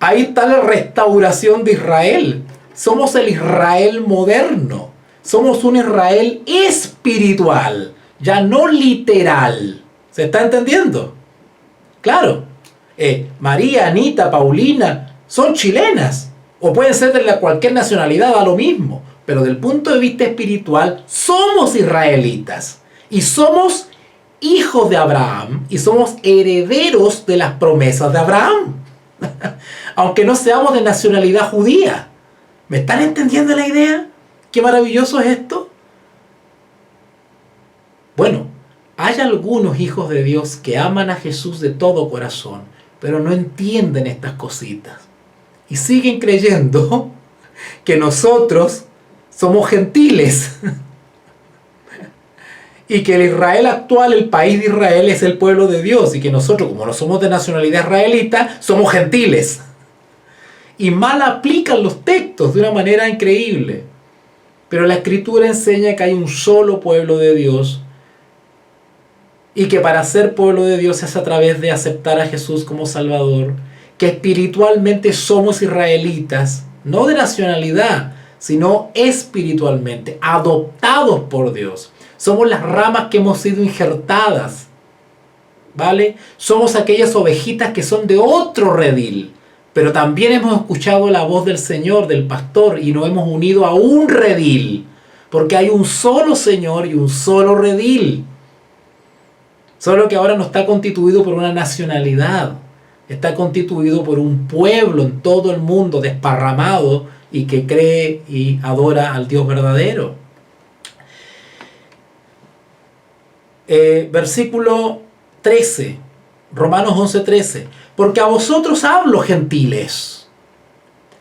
ahí está la restauración de Israel. Somos el Israel moderno. Somos un Israel espiritual, ya no literal. ¿Se está entendiendo? Claro. María, Anita, Paulina son chilenas. O pueden ser de cualquier nacionalidad, da lo mismo. Pero del punto de vista espiritual, somos israelitas. Y somos hijos de Abraham. Y somos herederos de las promesas de Abraham. Aunque no seamos de nacionalidad judía. ¿Me están entendiendo la idea? ¿Qué maravilloso es esto? Bueno, hay algunos hijos de Dios que aman a Jesús de todo corazón, pero no entienden estas cositas. Y siguen creyendo que nosotros somos gentiles. Y que el Israel actual, el país de Israel, es el pueblo de Dios. Y que nosotros, como no somos de nacionalidad israelita, somos gentiles. Y mal aplican los textos de una manera increíble. Pero la Escritura enseña que hay un solo pueblo de Dios. Y que para ser pueblo de Dios es a través de aceptar a Jesús como Salvador. Que espiritualmente somos israelitas, no de nacionalidad, sino espiritualmente, adoptados por Dios. Somos las ramas que hemos sido injertadas, ¿vale? Somos aquellas ovejitas que son de otro redil, pero también hemos escuchado la voz del Señor, del pastor, y nos hemos unido a un redil, porque hay un solo Señor y un solo redil. Solo que ahora no está constituido por una nacionalidad, está constituido por un pueblo en todo el mundo desparramado y que cree y adora al Dios verdadero. Versículo 13, Romanos 11:13. Porque a vosotros hablo, gentiles,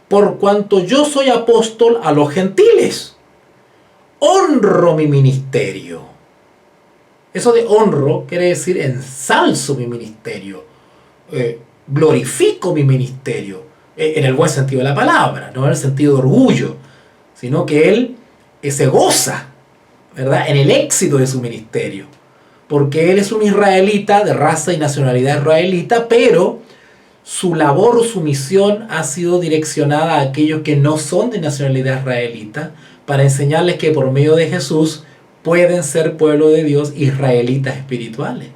por cuanto yo soy apóstol a los gentiles. Honro mi ministerio. Eso de honro quiere decir ensalzo mi ministerio. Glorifico mi ministerio. En el buen sentido de la palabra, no en el sentido de orgullo, sino que él se goza, ¿verdad?, en el éxito de su ministerio. Porque él es un israelita de raza y nacionalidad israelita, pero su labor o su misión ha sido direccionada a aquellos que no son de nacionalidad israelita, para enseñarles que por medio de Jesús pueden ser pueblo de Dios, israelitas espirituales.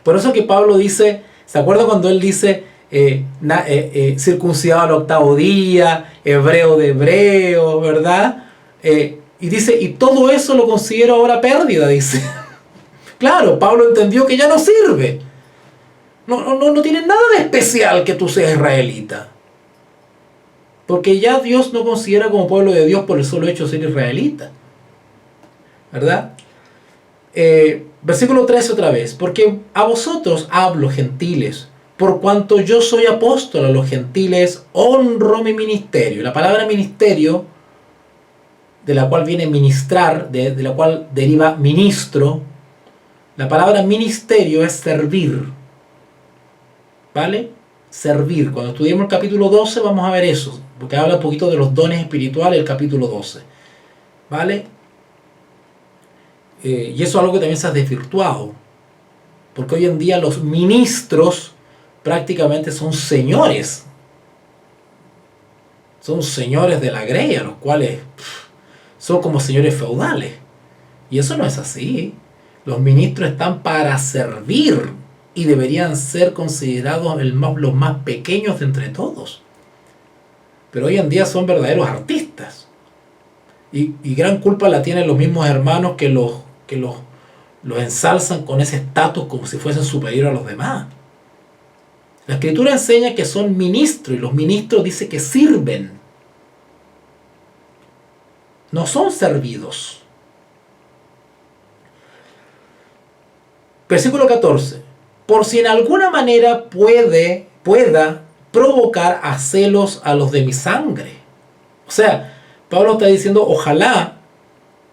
Por eso que Pablo dice, ¿se acuerda cuando él dice circuncidado al 8º día, hebreo de hebreos, ¿verdad? Y dice, y todo eso lo considero ahora pérdida, dice. Claro, Pablo entendió que ya no sirve. No tiene nada de especial que tú seas israelita. Porque ya Dios no considera como pueblo de Dios por el solo hecho de ser israelita, ¿verdad? Versículo 13 otra vez. Porque a vosotros hablo, gentiles, por cuanto yo soy apóstol a los gentiles, honro mi ministerio. La palabra ministerio, de la cual viene ministrar, de la cual deriva ministro, la palabra ministerio es servir, ¿vale? Servir. Cuando estudiemos el capítulo 12 vamos a ver eso, porque habla un poquito de los dones espirituales, el capítulo 12, ¿vale? Y eso es algo que también se ha desvirtuado, porque hoy en día los ministros prácticamente son señores de la grey, a los cuales son como señores feudales. Y eso no es así. Los ministros están para servir y deberían ser considerados los más pequeños de entre todos. Pero hoy en día son verdaderos artistas. Y gran culpa la tienen los mismos hermanos que los ensalzan con ese estatus como si fuesen superiores a los demás. La Escritura enseña que son ministros, y los ministros dice que sirven. No son servidos. Versículo 14. Por si en alguna manera pueda provocar a celos a los de mi sangre. O sea, Pablo está diciendo, ojalá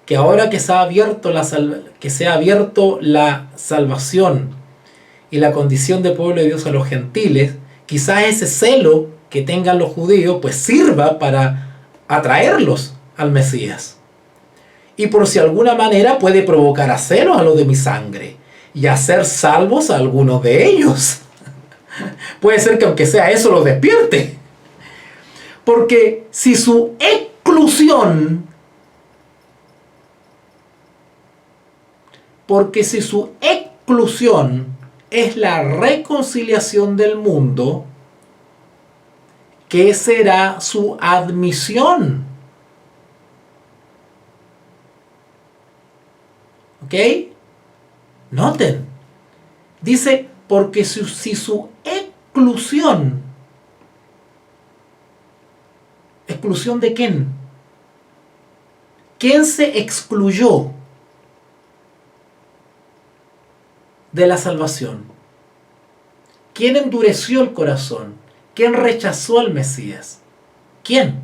que ahora que se ha abierto la salvación y la condición de pueblo de Dios a los gentiles, quizás ese celo que tengan los judíos pues sirva para atraerlos al Mesías. Y por si alguna manera puede provocar a celos a los de mi sangre y hacer salvos a algunos de ellos. Puede ser que aunque sea eso los despierte. Porque si su exclusión es la reconciliación del mundo, ¿qué será su admisión? ¿Ok? Noten. Dice, porque si su exclusión. ¿Exclusión de quién? ¿Quién se excluyó de la salvación? ¿Quién endureció el corazón? ¿Quién rechazó al Mesías? ¿Quién?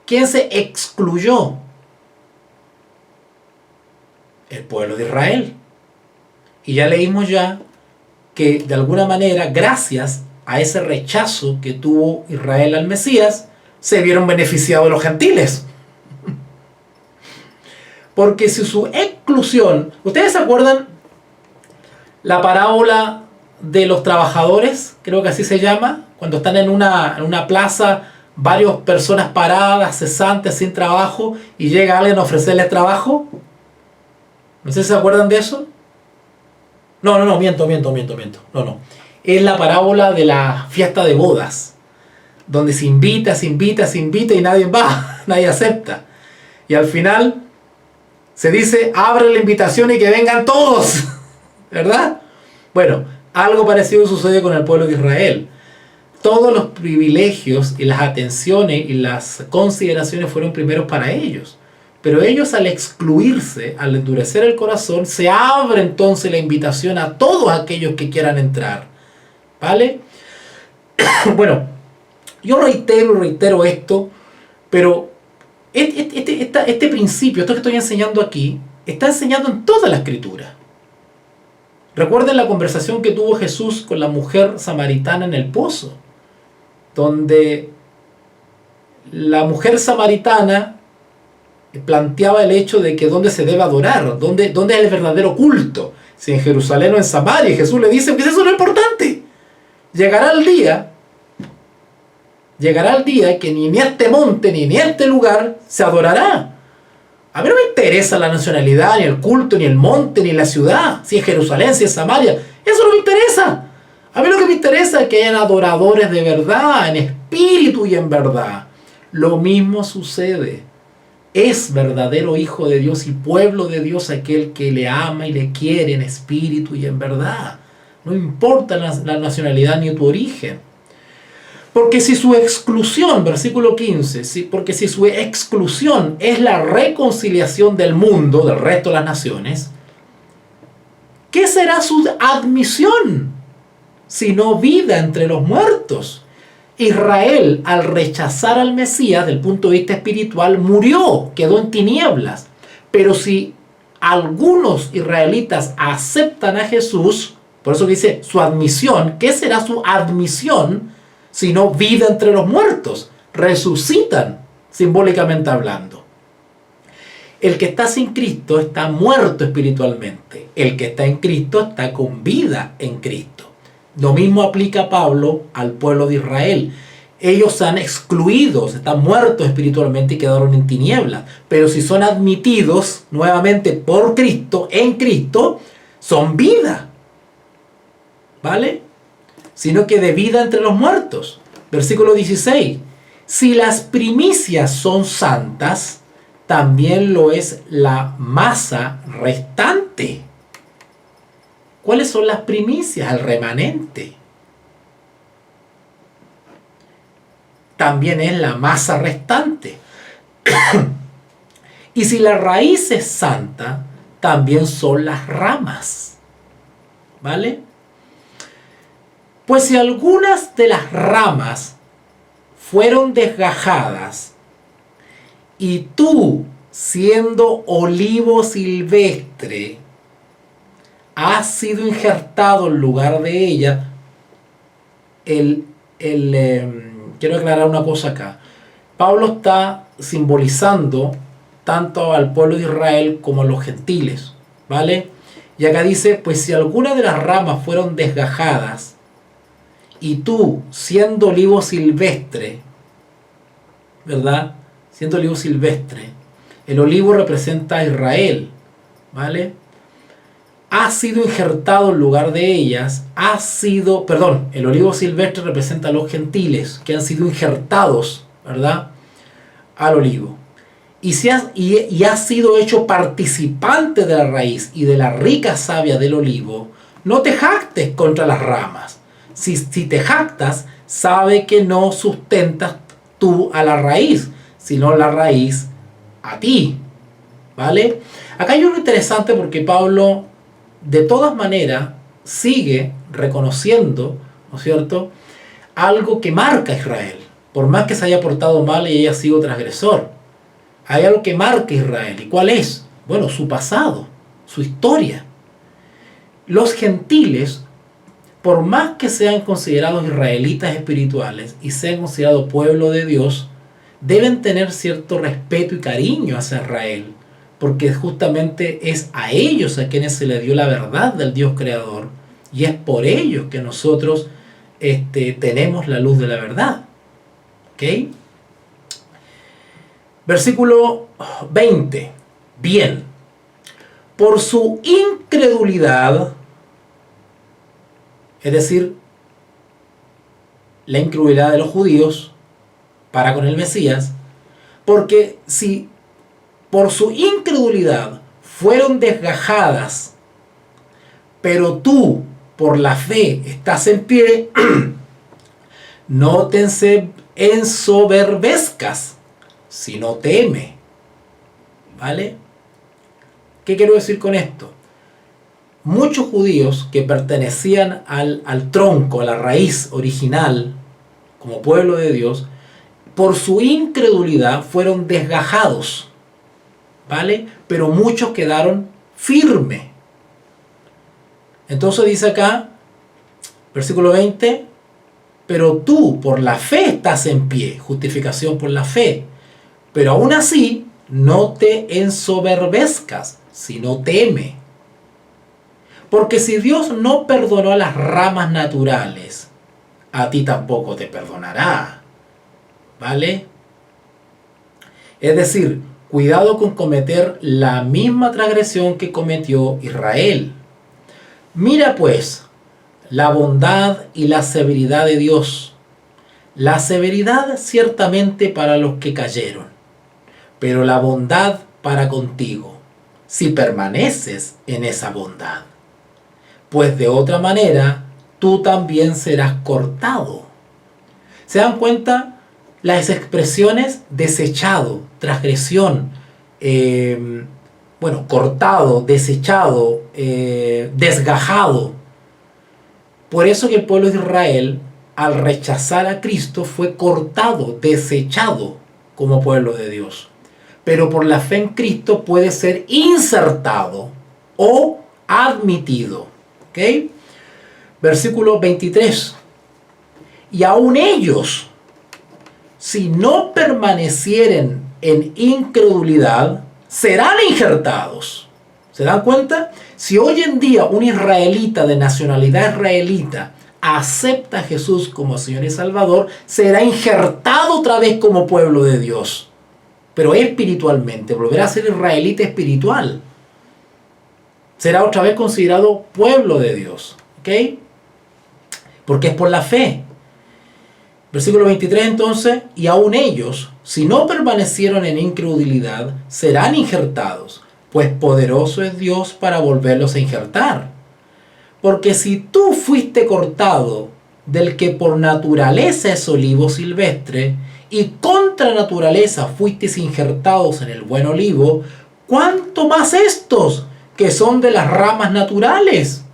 ¿Quién se excluyó? El pueblo de Israel. Y ya leímos ya que de alguna manera, gracias a ese rechazo que tuvo Israel al Mesías, se vieron beneficiados los gentiles. Porque si su exclusión... ¿Ustedes se acuerdan la parábola de los trabajadores? Creo que así se llama. Cuando están en una plaza varias personas paradas, cesantes, sin trabajo, y llega alguien a ofrecerles trabajo. No sé si se acuerdan de eso. No, miento. No. Es la parábola de la fiesta de bodas, donde se invita y nadie va, nadie acepta. Y al final se dice, abre la invitación y que vengan todos, ¿verdad? Bueno, algo parecido sucede con el pueblo de Israel. Todos los privilegios y las atenciones y las consideraciones fueron primeros para ellos. Pero ellos, al excluirse, al endurecer el corazón, se abre entonces la invitación a todos aquellos que quieran entrar. ¿Vale? Bueno, yo reitero esto, pero este principio, esto que estoy enseñando aquí, está enseñando en toda la Escritura. Recuerden la conversación que tuvo Jesús con la mujer samaritana en el pozo, donde la mujer samaritana planteaba el hecho de que dónde se debe adorar, dónde es el verdadero culto, si en Jerusalén o en Samaria. Y Jesús le dice que eso no es lo importante. Llegará el día que ni en este monte ni en este lugar se adorará. A mí no me interesa la nacionalidad, ni el culto, ni el monte, ni la ciudad, si es Jerusalén, si es Samaria. Eso no me interesa. A mí lo que me interesa es que hayan adoradores de verdad, en espíritu y en verdad. Lo mismo sucede. Es verdadero hijo de Dios y pueblo de Dios aquel que le ama y le quiere en espíritu y en verdad. No importa la nacionalidad ni tu origen. Porque si su exclusión, versículo 15, porque si su exclusión es la reconciliación del mundo, del resto de las naciones, ¿qué será su admisión? Sino vida entre los muertos. Israel, al rechazar al Mesías, del punto de vista espiritual, murió, quedó en tinieblas. Pero si algunos israelitas aceptan a Jesús, por eso dice su admisión, ¿qué será su admisión? Sino vida entre los muertos. Resucitan, simbólicamente hablando. El que está sin Cristo está muerto espiritualmente. El que está en Cristo está con vida en Cristo. Lo mismo aplica Pablo al pueblo de Israel. Ellos se han excluido, están muertos espiritualmente y quedaron en tinieblas. Pero si son admitidos nuevamente por Cristo, en Cristo, son vida. ¿Vale? Sino que de vida entre los muertos. Versículo 16. Si las primicias son santas, también lo es la masa restante. ¿Cuáles son las primicias? El remanente. También es la masa restante. Y si la raíz es santa, también son las ramas. ¿Vale? Pues si algunas de las ramas fueron desgajadas, y tú, siendo olivo silvestre, has sido injertado en lugar de ella, quiero aclarar una cosa acá. Pablo está simbolizando tanto al pueblo de Israel como a los gentiles, ¿vale? Y acá dice, pues si algunas de las ramas fueron desgajadas, y tú, siendo olivo silvestre, ¿verdad? Siendo olivo silvestre, el olivo representa a Israel, ¿vale? Ha sido injertado en lugar de ellas, el olivo silvestre representa a los gentiles que han sido injertados, ¿verdad?, al olivo. Y has sido hecho participante de la raíz y de la rica savia del olivo. No te jactes contra las ramas. Si te jactas, sabe que no sustentas tú a la raíz, sino la raíz a ti, ¿vale? Acá hay algo interesante porque Pablo, de todas maneras, sigue reconociendo, ¿no es cierto?, algo que marca a Israel. Por más que se haya portado mal y haya sido transgresor, hay algo que marca a Israel. ¿Y cuál es? Bueno, su pasado, su historia. Los gentiles, por más que sean considerados israelitas espirituales y sean considerados pueblo de Dios, deben tener cierto respeto y cariño hacia Israel, porque justamente es a ellos a quienes se les dio la verdad del Dios creador, y es por ellos que nosotros tenemos la luz de la verdad. ¿Ok? Versículo 20. Bien, por su incredulidad, es decir, la incredulidad de los judíos para con el Mesías, porque si por su incredulidad fueron desgajadas, pero tú por la fe estás en pie, no te ensoberbezcas, sino teme. ¿Vale? ¿Qué quiero decir con esto? Muchos judíos que pertenecían al tronco, a la raíz original, como pueblo de Dios, por su incredulidad fueron desgajados, ¿vale? Pero muchos quedaron firmes. Entonces dice acá, versículo 20, pero tú por la fe estás en pie, justificación por la fe, pero aún así no te ensoberbezcas, sino teme. Porque si Dios no perdonó a las ramas naturales, a ti tampoco te perdonará. ¿Vale? Es decir, cuidado con cometer la misma transgresión que cometió Israel. Mira pues la bondad y la severidad de Dios. La severidad ciertamente para los que cayeron, pero la bondad para contigo, si permaneces en esa bondad. Pues de otra manera, tú también serás cortado. ¿Se dan cuenta? Las expresiones desechado, transgresión, cortado, desechado, desgajado. Por eso que el pueblo de Israel, al rechazar a Cristo, fue cortado, desechado como pueblo de Dios. Pero por la fe en Cristo puede ser insertado o admitido. ¿Ok? Versículo 23. Y aun ellos, si no permanecieren en incredulidad, serán injertados. ¿Se dan cuenta? Si hoy en día un israelita de nacionalidad israelita acepta a Jesús como Señor y Salvador, será injertado otra vez como pueblo de Dios. Pero espiritualmente, volverá a ser israelita espiritual. Será otra vez considerado pueblo de Dios. ¿Ok? Porque es por la fe. Versículo 23 entonces, y aun ellos, si no permanecieron en incredulidad, serán injertados, pues poderoso es Dios para volverlos a injertar. Porque si tú fuiste cortado del que por naturaleza es olivo silvestre, y contra naturaleza fuisteis injertados en el buen olivo, ¿cuánto más estos, que son de las ramas naturales,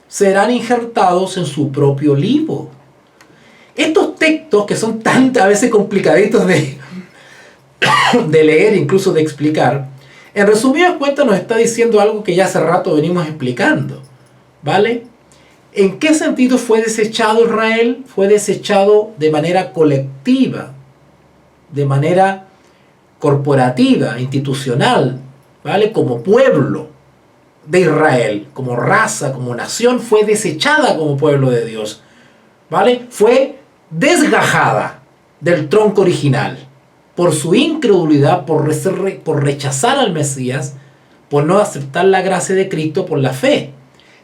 serán injertados en su propio olivo? Estos textos que son tan a veces complicaditos de leer, incluso de explicar, en resumidas cuentas nos está diciendo algo que ya hace rato venimos explicando, ¿vale? ¿En qué sentido fue desechado Israel? Fue desechado de manera colectiva, de manera corporativa, institucional, ¿vale? Como pueblo de Israel, como raza, como nación, fue desechada como pueblo de Dios, ¿vale? Fue desgajada del tronco original por su incredulidad, por rechazar al Mesías, por no aceptar la gracia de Cristo por la fe.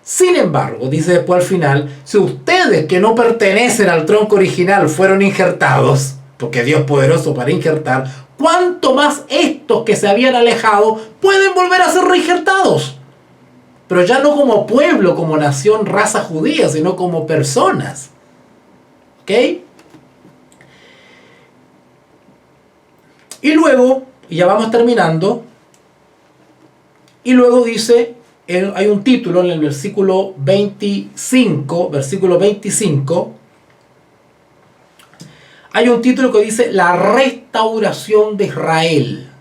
Sin embargo, dice después al final, si ustedes que no pertenecen al tronco original fueron injertados, porque Dios es poderoso para injertar, ¿cuánto más estos que se habían alejado pueden volver a ser reinjertados? Pero ya no como pueblo, como nación, raza judía, sino como personas. ¿Ok? Y luego, y ya vamos terminando, y luego dice, hay un título en el versículo 25, hay un título que dice la restauración de Israel.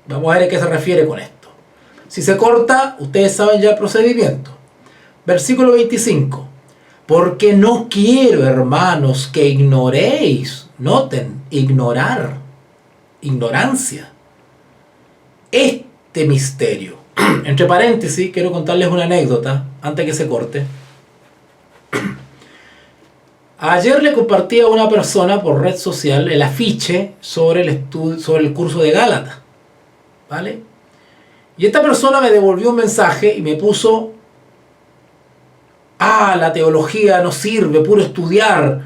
Vamos a ver a qué se refiere con esto. Si se corta, ustedes saben ya el procedimiento. Versículo 25. Porque no quiero, hermanos, que ignoréis. Noten, ignorar. Ignorancia. Este misterio. Entre paréntesis, quiero contarles una anécdota antes que se corte. Ayer le compartí a una persona por red social el afiche sobre el curso de Gálatas, ¿vale? Y esta persona me devolvió un mensaje y me puso: la teología no sirve, puro estudiar.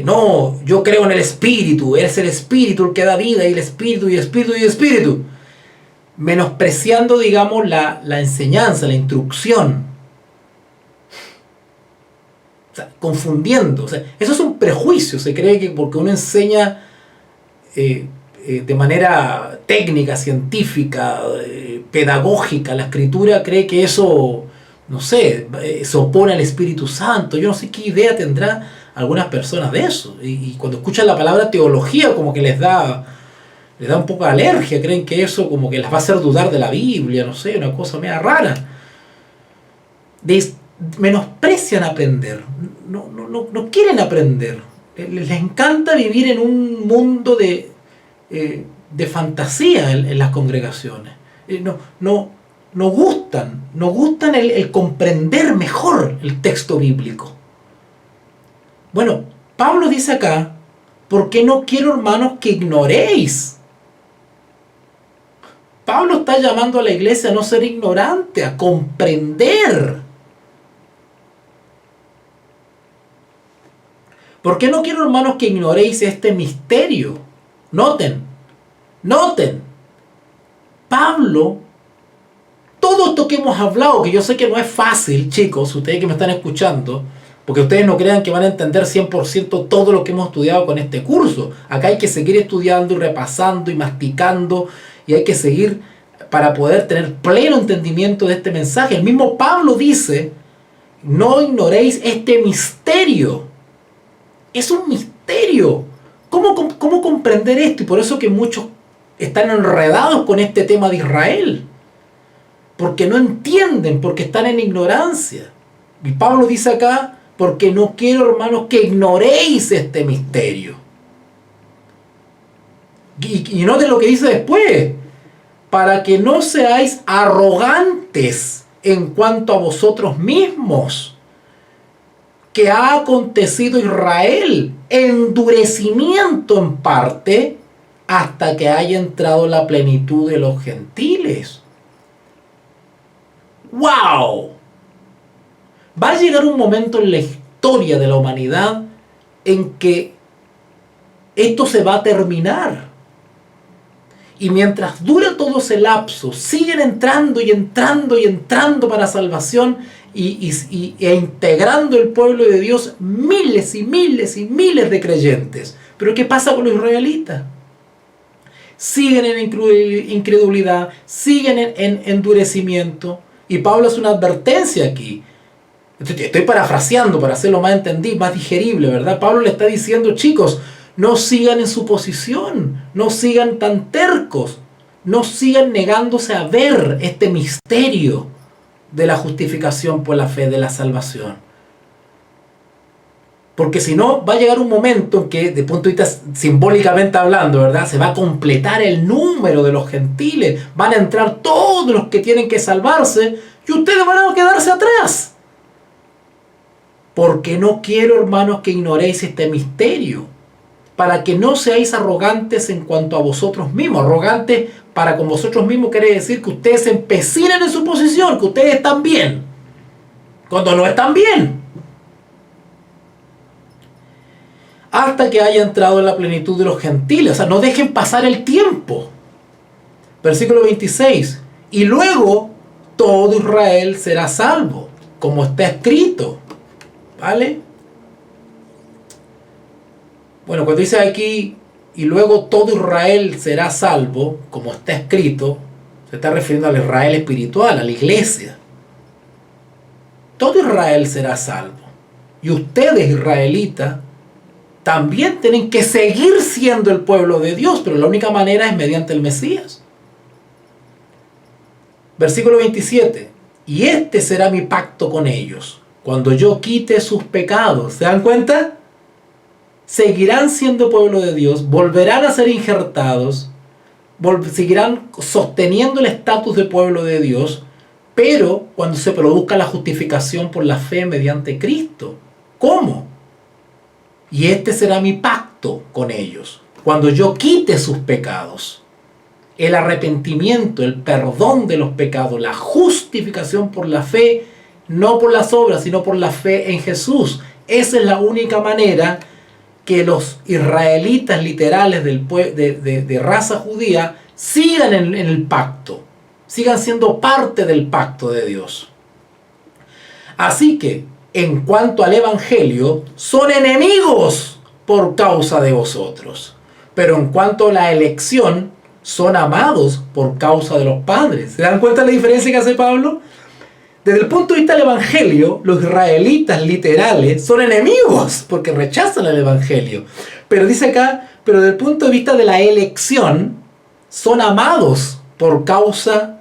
No, yo creo en el Espíritu, es el Espíritu el que da vida, y el Espíritu, y el Espíritu, y el Espíritu. Menospreciando, digamos, la enseñanza, la instrucción. O sea, confundiendo. O sea, eso es un prejuicio. Se cree que porque uno enseña de manera técnica, científica, pedagógica la Escritura, cree que eso, no sé, se opone al Espíritu Santo. Yo no sé qué idea tendrá algunas personas de eso. Y cuando escuchan la palabra teología, como que les da un poco de alergia. Creen que eso como que las va a hacer dudar de la Biblia, no sé, una cosa media rara. Menosprecian aprender, no quieren aprender, les encanta vivir en un mundo de fantasía en las congregaciones. No gustan el comprender mejor el texto bíblico. Bueno, Pablo dice acá: ¿por qué no quiero, hermanos, que ignoréis? Pablo está llamando a la iglesia a no ser ignorante, a comprender. ¿Por qué no quiero, hermanos, que ignoréis este misterio? Noten. Pablo, todo esto que hemos hablado, que yo sé que no es fácil, chicos, ustedes que me están escuchando, porque ustedes no crean que van a entender 100% todo lo que hemos estudiado con este curso. Acá hay que seguir estudiando y repasando y masticando, y hay que seguir para poder tener pleno entendimiento de este mensaje. El mismo Pablo dice: no ignoréis este misterio. Es un misterio. ¿Cómo comprender esto? Y por eso que muchos están enredados con este tema de Israel. Porque no entienden, porque están en ignorancia. Y Pablo dice acá: porque no quiero, hermanos, que ignoréis este misterio. Y noten lo que dice después: para que no seáis arrogantes en cuanto a vosotros mismos, que ha acontecido Israel endurecimiento en parte hasta que haya entrado la plenitud de los gentiles. ¡Wow! Va a llegar un momento en la historia de la humanidad en que esto se va a terminar. Y mientras dura todo ese lapso, siguen entrando y entrando y entrando para salvación e integrando el pueblo de Dios miles y miles y miles de creyentes. Pero ¿qué pasa con los israelitas? Siguen en incredulidad, siguen en endurecimiento. Y Pablo hace una advertencia aquí. Estoy parafraseando para hacerlo más entendible, más digerible, ¿verdad? Pablo le está diciendo: chicos, no sigan en su posición, no sigan tan tercos, no sigan negándose a ver este misterio de la justificación por la fe, de la salvación. Porque si no, va a llegar un momento en que, desde el punto de vista simbólicamente hablando, ¿verdad?, se va a completar el número de los gentiles, van a entrar todos los que tienen que salvarse, y ustedes van a quedarse atrás. Porque no quiero, hermanos, que ignoréis este misterio, para que no seáis arrogantes en cuanto a vosotros mismos. Arrogantes para con vosotros mismos quiere decir que ustedes se empecinen en su posición, que ustedes están bien, cuando no están bien. Hasta que haya entrado en la plenitud de los gentiles. O sea, no dejen pasar el tiempo. Versículo 26. Y luego todo Israel será salvo, como está escrito. ¿Vale? Bueno, cuando dice aquí: y luego todo Israel será salvo, como está escrito, se está refiriendo al Israel espiritual, a la iglesia. Todo Israel será salvo. Y ustedes, israelitas, también tienen que seguir siendo el pueblo de Dios, pero la única manera es mediante el Mesías. Versículo 27. Y este será mi pacto con ellos, cuando yo quite sus pecados. ¿Se dan cuenta? Seguirán siendo pueblo de Dios, volverán a ser injertados, seguirán sosteniendo el estatus de pueblo de Dios, pero cuando se produzca la justificación por la fe mediante Cristo. ¿Cómo? Y este será mi pacto con ellos, cuando yo quite sus pecados. El arrepentimiento, el perdón de los pecados, la justificación por la fe, no por las obras, sino por la fe en Jesús. Esa es la única manera que los israelitas literales de raza judía sigan en el pacto, sigan siendo parte del pacto de Dios. Así que, en cuanto al Evangelio, son enemigos por causa de vosotros. Pero en cuanto a la elección, son amados por causa de los padres. ¿Se dan cuenta de la diferencia que hace Pablo? Desde el punto de vista del Evangelio, los israelitas literales son enemigos porque rechazan el Evangelio. Pero dice acá, pero desde el punto de vista de la elección, son amados por causa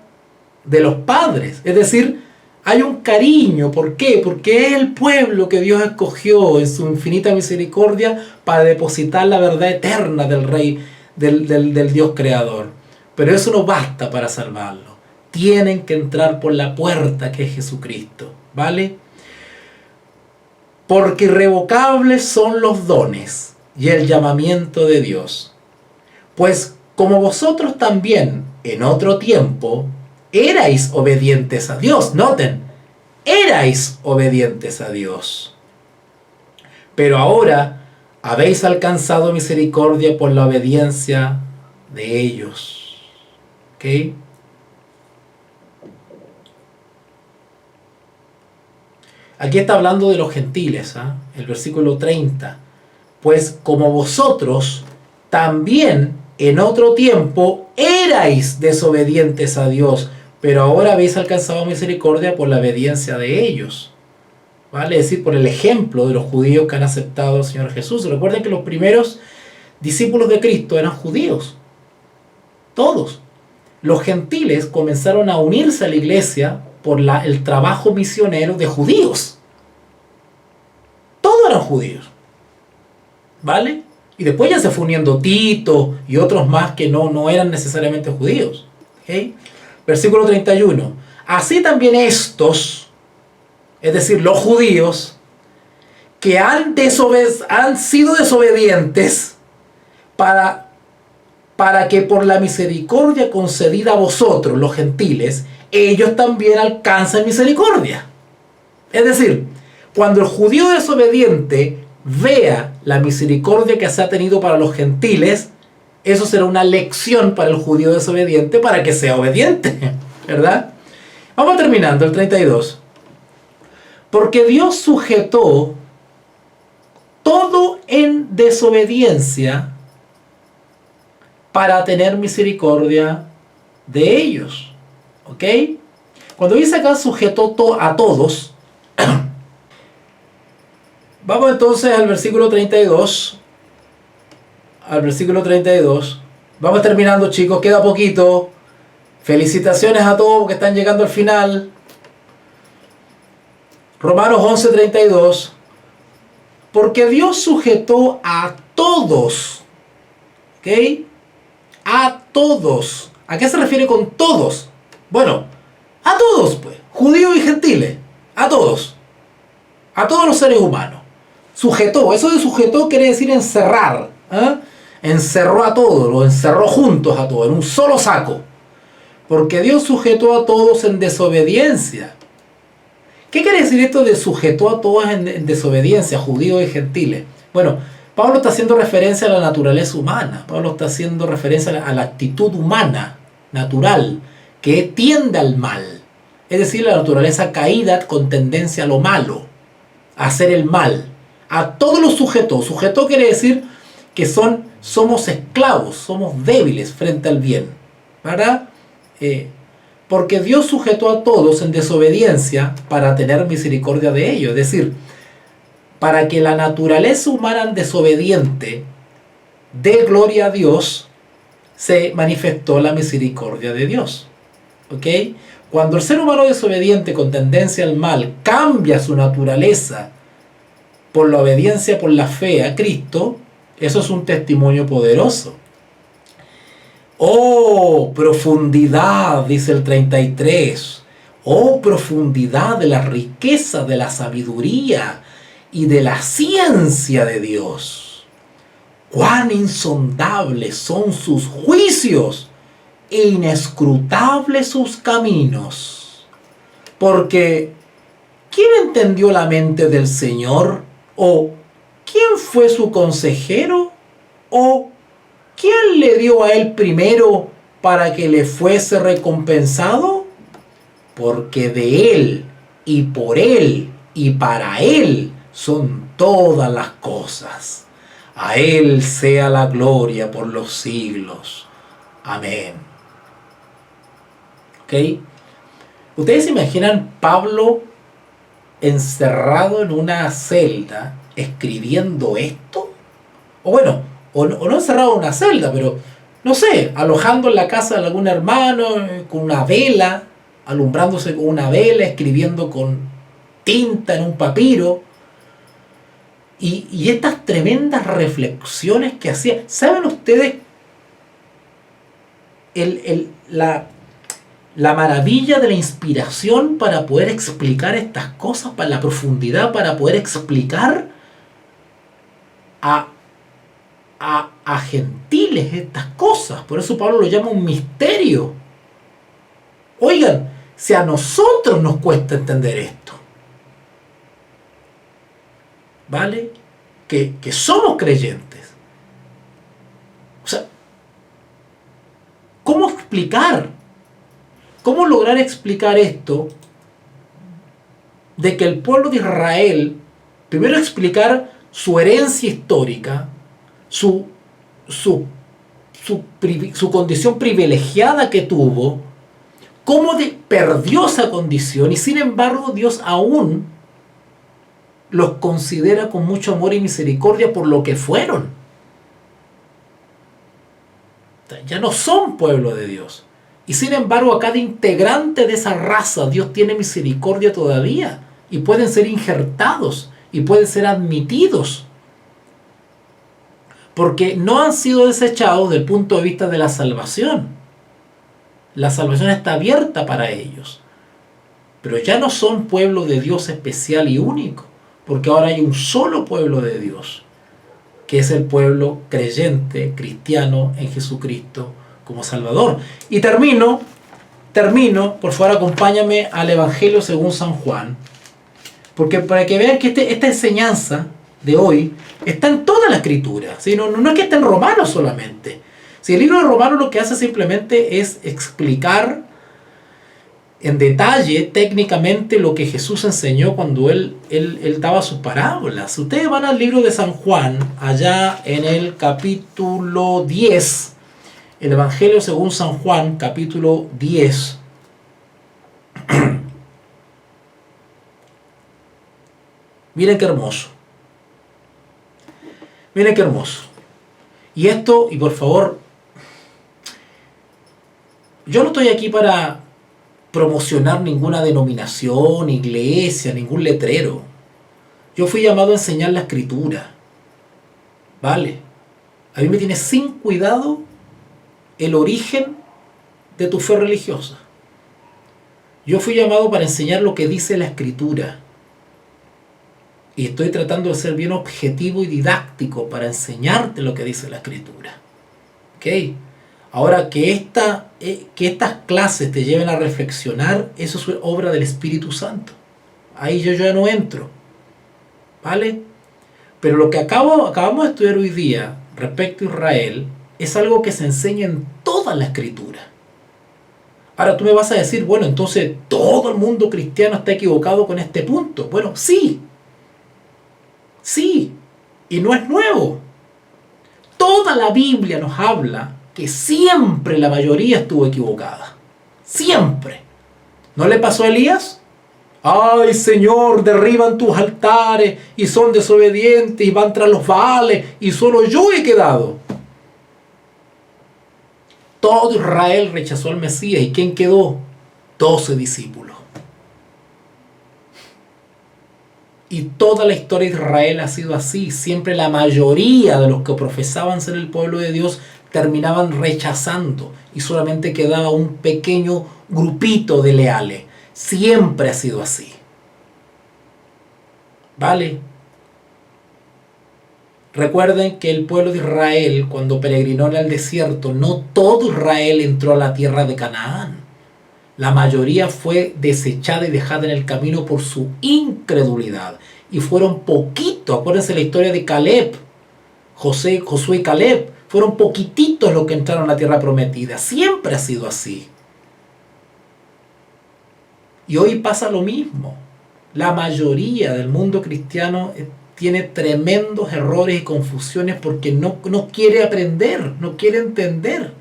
de los padres. Es decir, hay un cariño. ¿Por qué? Porque es el pueblo que Dios escogió en su infinita misericordia para depositar la verdad eterna del Rey, del Dios creador. Pero eso no basta para salvarlo. Tienen que entrar por la puerta que es Jesucristo, ¿vale? Porque irrevocables son los dones y el llamamiento de Dios. Pues como vosotros también en otro tiempo erais obedientes a Dios. Noten, erais obedientes a Dios. Pero ahora habéis alcanzado misericordia por la obediencia de ellos. ¿Ok? Aquí está hablando de los gentiles, ¿eh? El versículo 30. Pues como vosotros también en otro tiempo erais desobedientes a Dios, pero ahora habéis alcanzado misericordia por la obediencia de ellos. ¿Vale? Es decir, por el ejemplo de los judíos que han aceptado al Señor Jesús. Recuerden que los primeros discípulos de Cristo eran judíos. Todos. Los gentiles comenzaron a unirse a la iglesia por el trabajo misionero de judíos. Todos eran judíos. ¿Vale? Y después ya se fue uniendo Tito y otros más que no eran necesariamente judíos. ¿Okay? Versículo 31. Así también estos, es decir, los judíos, que han sido desobedientes para que por la misericordia concedida a vosotros, los gentiles, ellos también alcanzan misericordia. Es decir, cuando el judío desobediente vea la misericordia que se ha tenido para los gentiles, eso será una lección para el judío desobediente para que sea obediente, ¿verdad? Vamos terminando, el 32. Porque Dios sujetó todo en desobediencia para tener misericordia de ellos. ¿Ok? Cuando dice acá sujetó a todos, vamos entonces al versículo 32. Al versículo 32. Vamos terminando, chicos, queda poquito. Felicitaciones a todos que están llegando al final. Romanos 11:32. Porque Dios sujetó a todos. ¿Ok? A todos. ¿A qué se refiere con todos? Bueno, a todos, pues. Judíos y gentiles. A todos. A todos los seres humanos. Sujetó. Eso de sujetó quiere decir encerrar. ¿Eh? Encerró a todos. Los encerró juntos a todos. En un solo saco. Porque Dios sujetó a todos en desobediencia. ¿Qué quiere decir esto de sujetó a todos en desobediencia, judíos y gentiles? Bueno, Pablo está haciendo referencia a la naturaleza humana. Pablo está haciendo referencia a la actitud humana, natural, que tiende al mal. Es decir, la naturaleza caída con tendencia a lo malo, a hacer el mal. A todos los sujetó. Sujetó quiere decir que somos esclavos, somos débiles frente al bien. ¿Verdad? Porque Dios sujetó a todos en desobediencia para tener misericordia de ellos. Es decir, para que la naturaleza humana desobediente dé gloria a Dios, se manifestó la misericordia de Dios. ¿Ok? Cuando el ser humano desobediente con tendencia al mal cambia su naturaleza por la obediencia, por la fe a Cristo, eso es un testimonio poderoso. Oh, profundidad, dice el 33. Oh, profundidad de la riqueza, de la sabiduría y de la ciencia de Dios. Cuán insondables son sus juicios e inescrutables sus caminos. Porque, ¿quién entendió la mente del Señor? ¿O quién fue su consejero? ¿O quién le dio a él primero para que le fuese recompensado? Porque de él, y por él, y para él son todas las cosas. A él sea la gloria por los siglos. Amén. ¿Ok? ¿Ustedes se imaginan Pablo encerrado en una celda escribiendo esto? O bueno, o no encerrado en una celda, pero no sé, alojando en la casa de algún hermano con una vela, alumbrándose con una vela, escribiendo con tinta en un papiro. Y estas tremendas reflexiones que hacía. ¿Saben ustedes la maravilla de la inspiración para poder explicar estas cosas, para la profundidad, para poder explicar a gentiles estas cosas? Por eso Pablo lo llama un misterio. Oigan, si a nosotros nos cuesta entender esto, ¿vale? Que somos creyentes. O sea, ¿cómo explicar? ¿Cómo lograr explicar esto de que el pueblo de Israel, primero explicar su herencia histórica, su condición privilegiada que tuvo, cómo perdió esa condición y sin embargo Dios aún los considera con mucho amor y misericordia por lo que fueron? Ya no son pueblo de Dios. Y sin embargo a cada integrante de esa raza Dios tiene misericordia todavía. Y pueden ser injertados y pueden ser admitidos. Porque no han sido desechados desde el punto de vista de la salvación. La salvación está abierta para ellos. Pero ya no son pueblo de Dios especial y único. Porque ahora hay un solo pueblo de Dios, que es el pueblo creyente, cristiano en Jesucristo como Salvador. Y termino, por favor acompáñame al Evangelio según San Juan, porque para que vean que esta enseñanza de hoy está en toda la Escritura, ¿sí? No es que esté en Romanos solamente. Si el libro de Romanos lo que hace simplemente es explicar en detalle, técnicamente, lo que Jesús enseñó cuando él daba sus parábolas. Ustedes van al libro de San Juan, allá en el capítulo 10, el Evangelio según San Juan, capítulo 10. Miren qué hermoso. Miren qué hermoso. Y esto, y por favor, yo no estoy aquí para promocionar ninguna denominación, iglesia, ningún letrero. Yo fui llamado a enseñar la Escritura. ¿Vale? A mí me tiene sin cuidado el origen de tu fe religiosa. Yo fui llamado para enseñar lo que dice la Escritura. Y estoy tratando de ser bien objetivo y didáctico para enseñarte lo que dice la Escritura. ¿Ok? Ahora, que estas clases te lleven a reflexionar, eso es obra del Espíritu Santo. Ahí yo ya no entro. ¿Vale? Pero lo que acabamos de estudiar hoy día respecto a Israel es algo que se enseña en toda la Escritura. Ahora tú me vas a decir, bueno, entonces todo el mundo cristiano está equivocado con este punto. Bueno, sí. Sí. Y no es nuevo. Toda la Biblia nos habla que siempre la mayoría estuvo equivocada. Siempre. ¿No le pasó a Elías? ¡Ay, Señor, derriban tus altares y son desobedientes y van tras los Baales y solo yo he quedado! Todo Israel rechazó al Mesías. ¿Y quién quedó? 12 discípulos. Y toda la historia de Israel ha sido así. Siempre la mayoría de los que profesaban ser el pueblo de Dios terminaban rechazando y solamente quedaba un pequeño grupito de leales. Siempre ha sido así. ¿Vale? Recuerden que el pueblo de Israel, cuando peregrinó en el desierto, no todo Israel entró a la tierra de Canaán. La mayoría fue desechada y dejada en el camino por su incredulidad. Y fueron poquitos, acuérdense la historia de Caleb, Josué y Caleb, fueron poquititos los que entraron a la tierra prometida. Siempre ha sido así. Y hoy pasa lo mismo. La mayoría del mundo cristiano tiene tremendos errores y confusiones porque no quiere aprender, no quiere entender.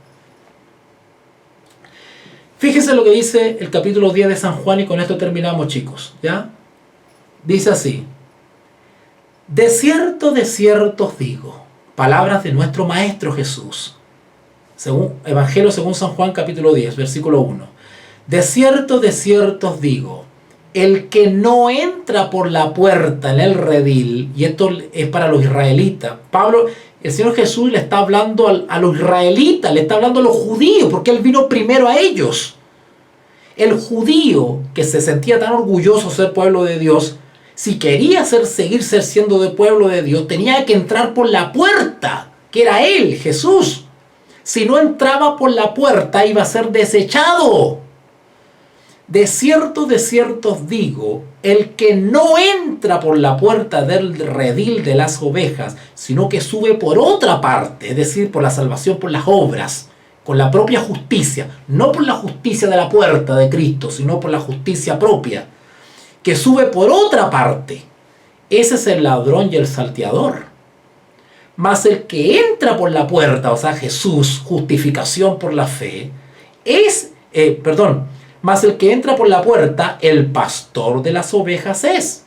Fíjense lo que dice el capítulo 10 de San Juan y con esto terminamos, chicos, ¿ya? Dice así: de cierto os digo, palabras de nuestro Maestro Jesús, Evangelio según San Juan capítulo 10, versículo 1. De cierto os digo, el que no entra por la puerta en el redil, y esto es para los israelitas, el Señor Jesús le está hablando a los israelitas, le está hablando a los judíos, porque Él vino primero a ellos. El judío que se sentía tan orgulloso de ser pueblo de Dios, si quería seguir siendo de pueblo de Dios, tenía que entrar por la puerta, que era Él, Jesús. Si no entraba por la puerta, iba a ser desechado. De cierto os digo, el que no entra por la puerta del redil de las ovejas, sino que sube por otra parte, es decir, por la salvación por las obras, con la propia justicia, no por la justicia de la puerta de Cristo, sino por la justicia propia, que sube por otra parte. Ese es el ladrón y el salteador. Mas el que entra por la puerta, o sea, Jesús, justificación por la fe, mas el que entra por la puerta, el pastor de las ovejas es.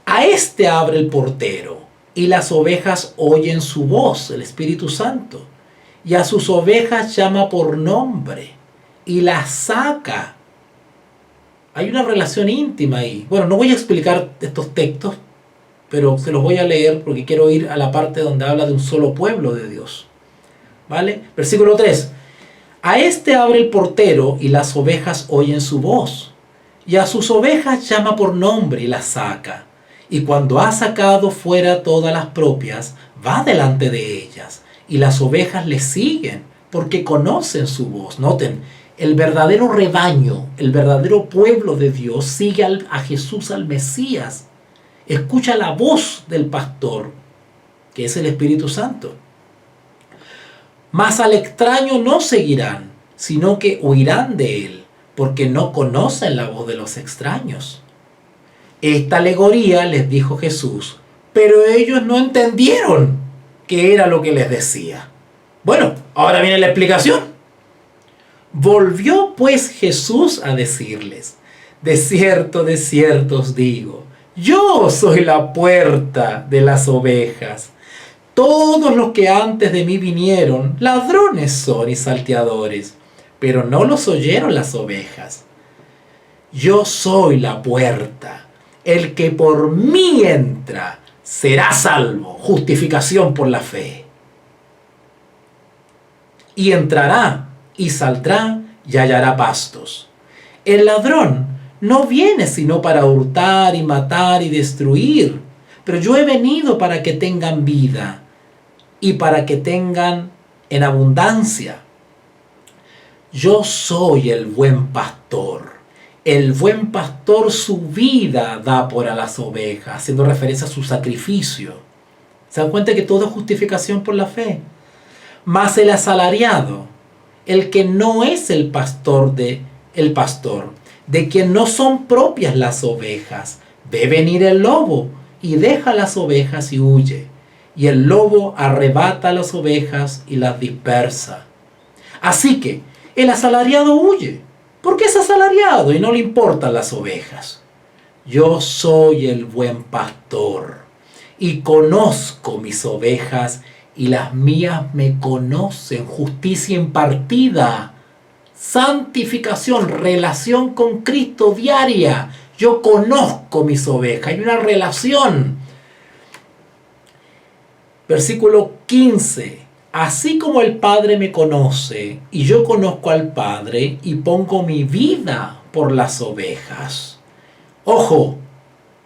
A este abre el portero, y las ovejas oyen su voz, el Espíritu Santo, y a sus ovejas llama por nombre, y las saca. Hay una relación íntima ahí. Bueno, no voy a explicar estos textos, pero se los voy a leer porque quiero ir a la parte donde habla de un solo pueblo de Dios. ¿Vale? Versículo 3. A este abre el portero y las ovejas oyen su voz. Y a sus ovejas llama por nombre y las saca. Y cuando ha sacado fuera todas las propias, va delante de ellas. Y las ovejas le siguen porque conocen su voz. Noten, el verdadero rebaño, el verdadero pueblo de Dios sigue a Jesús, al Mesías. Escucha la voz del pastor, que es el Espíritu Santo. Mas al extraño no seguirán, sino que huirán de él, porque no conocen la voz de los extraños. Esta alegoría les dijo Jesús, pero ellos no entendieron qué era lo que les decía. Bueno, ahora viene la explicación. Volvió pues Jesús a decirles, de cierto os digo, yo soy la puerta de las ovejas. Todos los que antes de mí vinieron, ladrones son y salteadores, pero no los oyeron las ovejas. Yo soy la puerta. El que por mí entra será salvo. Justificación por la fe. Y entrará y saldrá y hallará pastos. El ladrón no viene sino para hurtar y matar y destruir, pero yo he venido para que tengan vida y para que tengan en abundancia. Yo soy el buen pastor. El buen pastor su vida da por a las ovejas, haciendo referencia a su sacrificio. ¿Se dan cuenta que todo es justificación por la fe? Mas el asalariado, el que no es el pastor, de quien no son propias las ovejas, ve venir el lobo y deja las ovejas y huye. Y el lobo arrebata las ovejas y las dispersa. Así que el asalariado huye, porque es asalariado y no le importan las ovejas. Yo soy el buen pastor y conozco mis ovejas y las mías me conocen. Justicia impartida, santificación, relación con Cristo diaria. Yo conozco mis ovejas, hay una relación. Versículo 15. Así como el Padre me conoce y yo conozco al Padre y pongo mi vida por las ovejas. Ojo,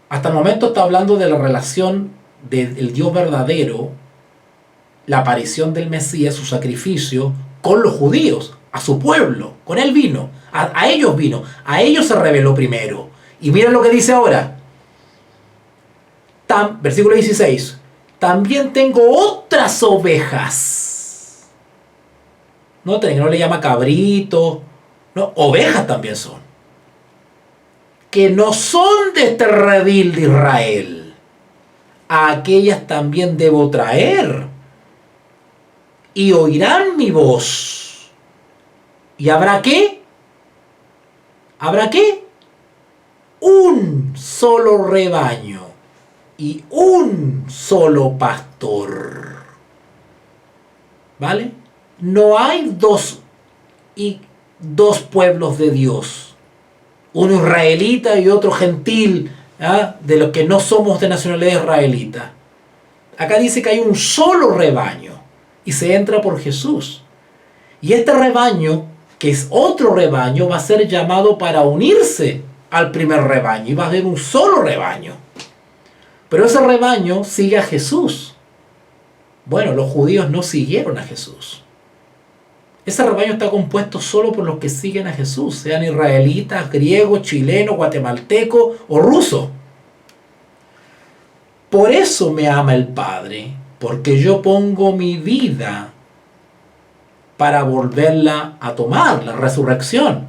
hasta el momento está hablando de la relación del Dios verdadero, la aparición del Mesías, su sacrificio, con los judíos, a su pueblo, con él vino, a ellos vino, a ellos se reveló primero. Y miren lo que dice ahora, versículo 16, también tengo otras ovejas. Noten que no le llama cabrito, no, ovejas también son, que no son de este redil de Israel. A aquellas también debo traer, y oirán mi voz. ¿Y habrá qué? ¿Habrá qué? Un solo rebaño y un solo pastor. ¿Vale? No hay dos pueblos de Dios, uno israelita y otro gentil, ¿ah?, de los que no somos de nacionalidad israelita. Acá dice que hay un solo rebaño y se entra por Jesús. Y este rebaño, que es otro rebaño, va a ser llamado para unirse al primer rebaño y va a haber un solo rebaño. Pero ese rebaño sigue a Jesús. Bueno, los judíos no siguieron a Jesús. Ese rebaño está compuesto solo por los que siguen a Jesús, sean israelitas, griegos, chilenos, guatemaltecos o rusos. Por eso me ama el Padre, porque yo pongo mi vida para volverla a tomar, la resurrección.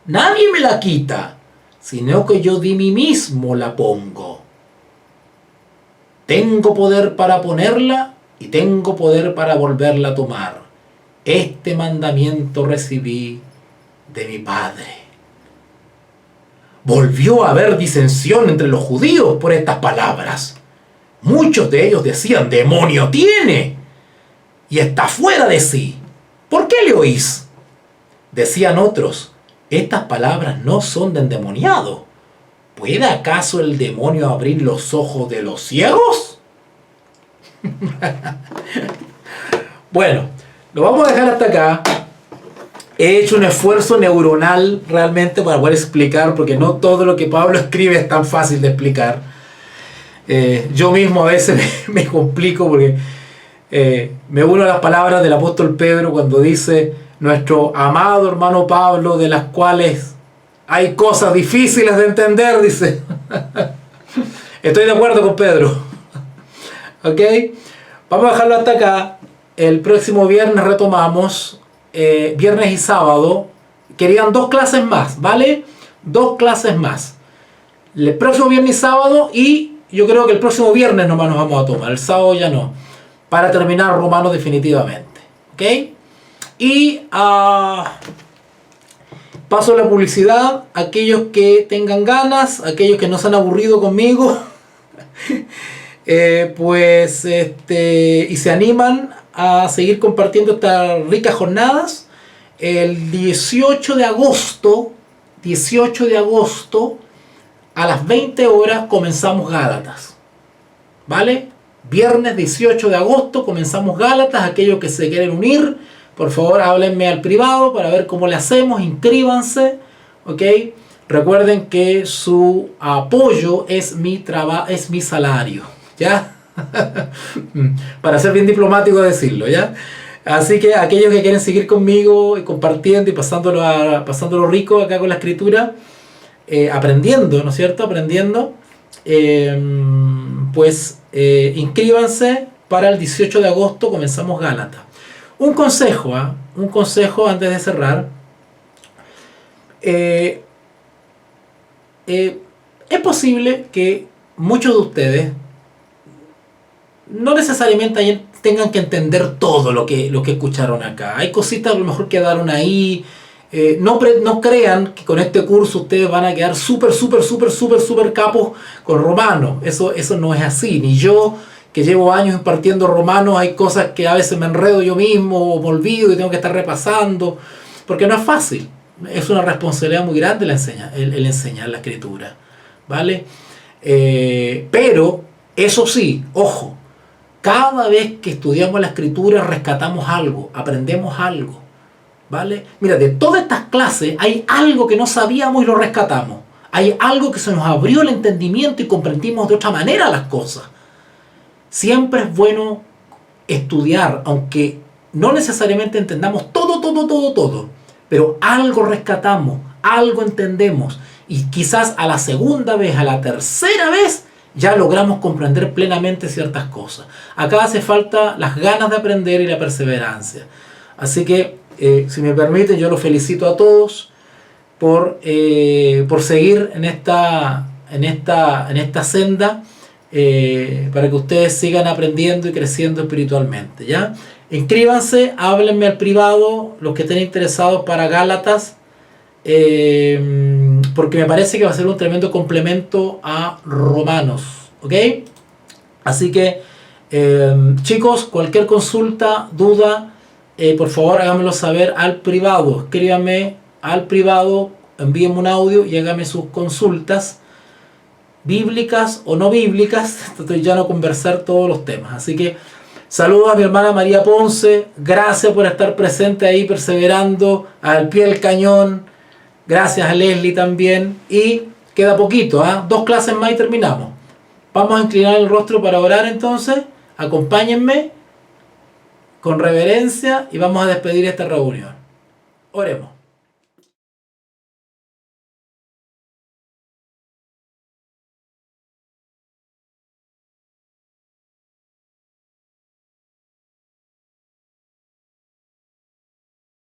Nadie me la quita, sino que yo de mí mismo la pongo. Tengo poder para ponerla y tengo poder para volverla a tomar. Este mandamiento recibí de mi Padre. Volvió a haber disensión entre los judíos por estas palabras. Muchos de ellos decían, demonio tiene y está fuera de sí. ¿Por qué le oís? Decían otros, estas palabras no son de endemoniado. ¿Puede acaso el demonio abrir los ojos de los ciegos? Bueno, lo vamos a dejar hasta acá. He hecho un esfuerzo neuronal realmente para poder explicar, porque no todo lo que Pablo escribe es tan fácil de explicar. Yo mismo a veces me complico porque me uno a las palabras del apóstol Pedro cuando dice, nuestro amado hermano Pablo, de las cuales hay cosas difíciles de entender, dice. Estoy de acuerdo con Pedro. ¿Ok? Vamos a dejarlo hasta acá. El próximo viernes retomamos. Viernes y sábado. Querían 2 clases más, ¿vale? 2 clases más. El próximo viernes y sábado, y yo creo que el próximo viernes nomás nos vamos a tomar. El sábado ya no. Para terminar Romanos definitivamente. ¿Ok? Y paso la publicidad. Aquellos que tengan ganas, aquellos que no se han aburrido conmigo, y se animan a seguir compartiendo estas ricas jornadas. El 18 de agosto a las 20 horas comenzamos Gálatas, ¿vale? Viernes 18 de agosto comenzamos Gálatas. Aquellos que se quieren unir, por favor háblenme al privado para ver cómo le hacemos. Inscríbanse, ¿ok? Recuerden que su apoyo es mi salario, ¿ya? Para ser bien diplomático decirlo, ¿ya? Así que aquellos que quieren seguir conmigo y compartiendo y pasándolo rico acá con la escritura, aprendiendo, ¿no es cierto? Aprendiendo, inscríbanse. Para el 18 de agosto comenzamos Gálatas. Un consejo antes de cerrar. Es posible que muchos de ustedes no necesariamente tengan que entender todo lo que escucharon acá. Hay cositas a lo mejor quedaron ahí. No crean que con este curso ustedes van a quedar súper capos con Romanos. Eso no es así. Ni yo, que llevo años impartiendo Romanos, hay cosas que a veces me enredo yo mismo o me olvido y tengo que estar repasando, porque no es fácil. Es una responsabilidad muy grande el enseñar la escritura, ¿vale? Pero eso sí, ojo, cada vez que estudiamos la escritura rescatamos algo, aprendemos algo, ¿vale? Mira, de todas estas clases hay algo que no sabíamos y lo rescatamos. Hay algo que se nos abrió el entendimiento y comprendimos de otra manera las cosas. Siempre es bueno estudiar, aunque no necesariamente entendamos todo, pero algo rescatamos, algo entendemos, y quizás a la segunda vez, a la tercera vez, ya logramos comprender plenamente ciertas cosas. Acá hace falta las ganas de aprender y la perseverancia. Así que, si me permiten, yo los felicito a todos por seguir en esta senda, para que ustedes sigan aprendiendo y creciendo espiritualmente, ¿ya? Inscríbanse, háblenme al privado los que estén interesados para Gálatas, porque me parece que va a ser un tremendo complemento a Romanos, ¿ok? Así que, chicos, cualquier consulta, duda, por favor háganmelo saber al privado. Escríbanme al privado, envíenme un audio y háganme sus consultas, bíblicas o no bíblicas. Estoy ya no conversar todos los temas. Así que saludos a mi hermana María Ponce, gracias por estar presente ahí, perseverando al pie del cañón. Gracias a Leslie también. Y queda poquito, 2 clases más y terminamos. Vamos a inclinar el rostro para orar entonces. Acompáñenme con reverencia y vamos a despedir esta reunión. Oremos.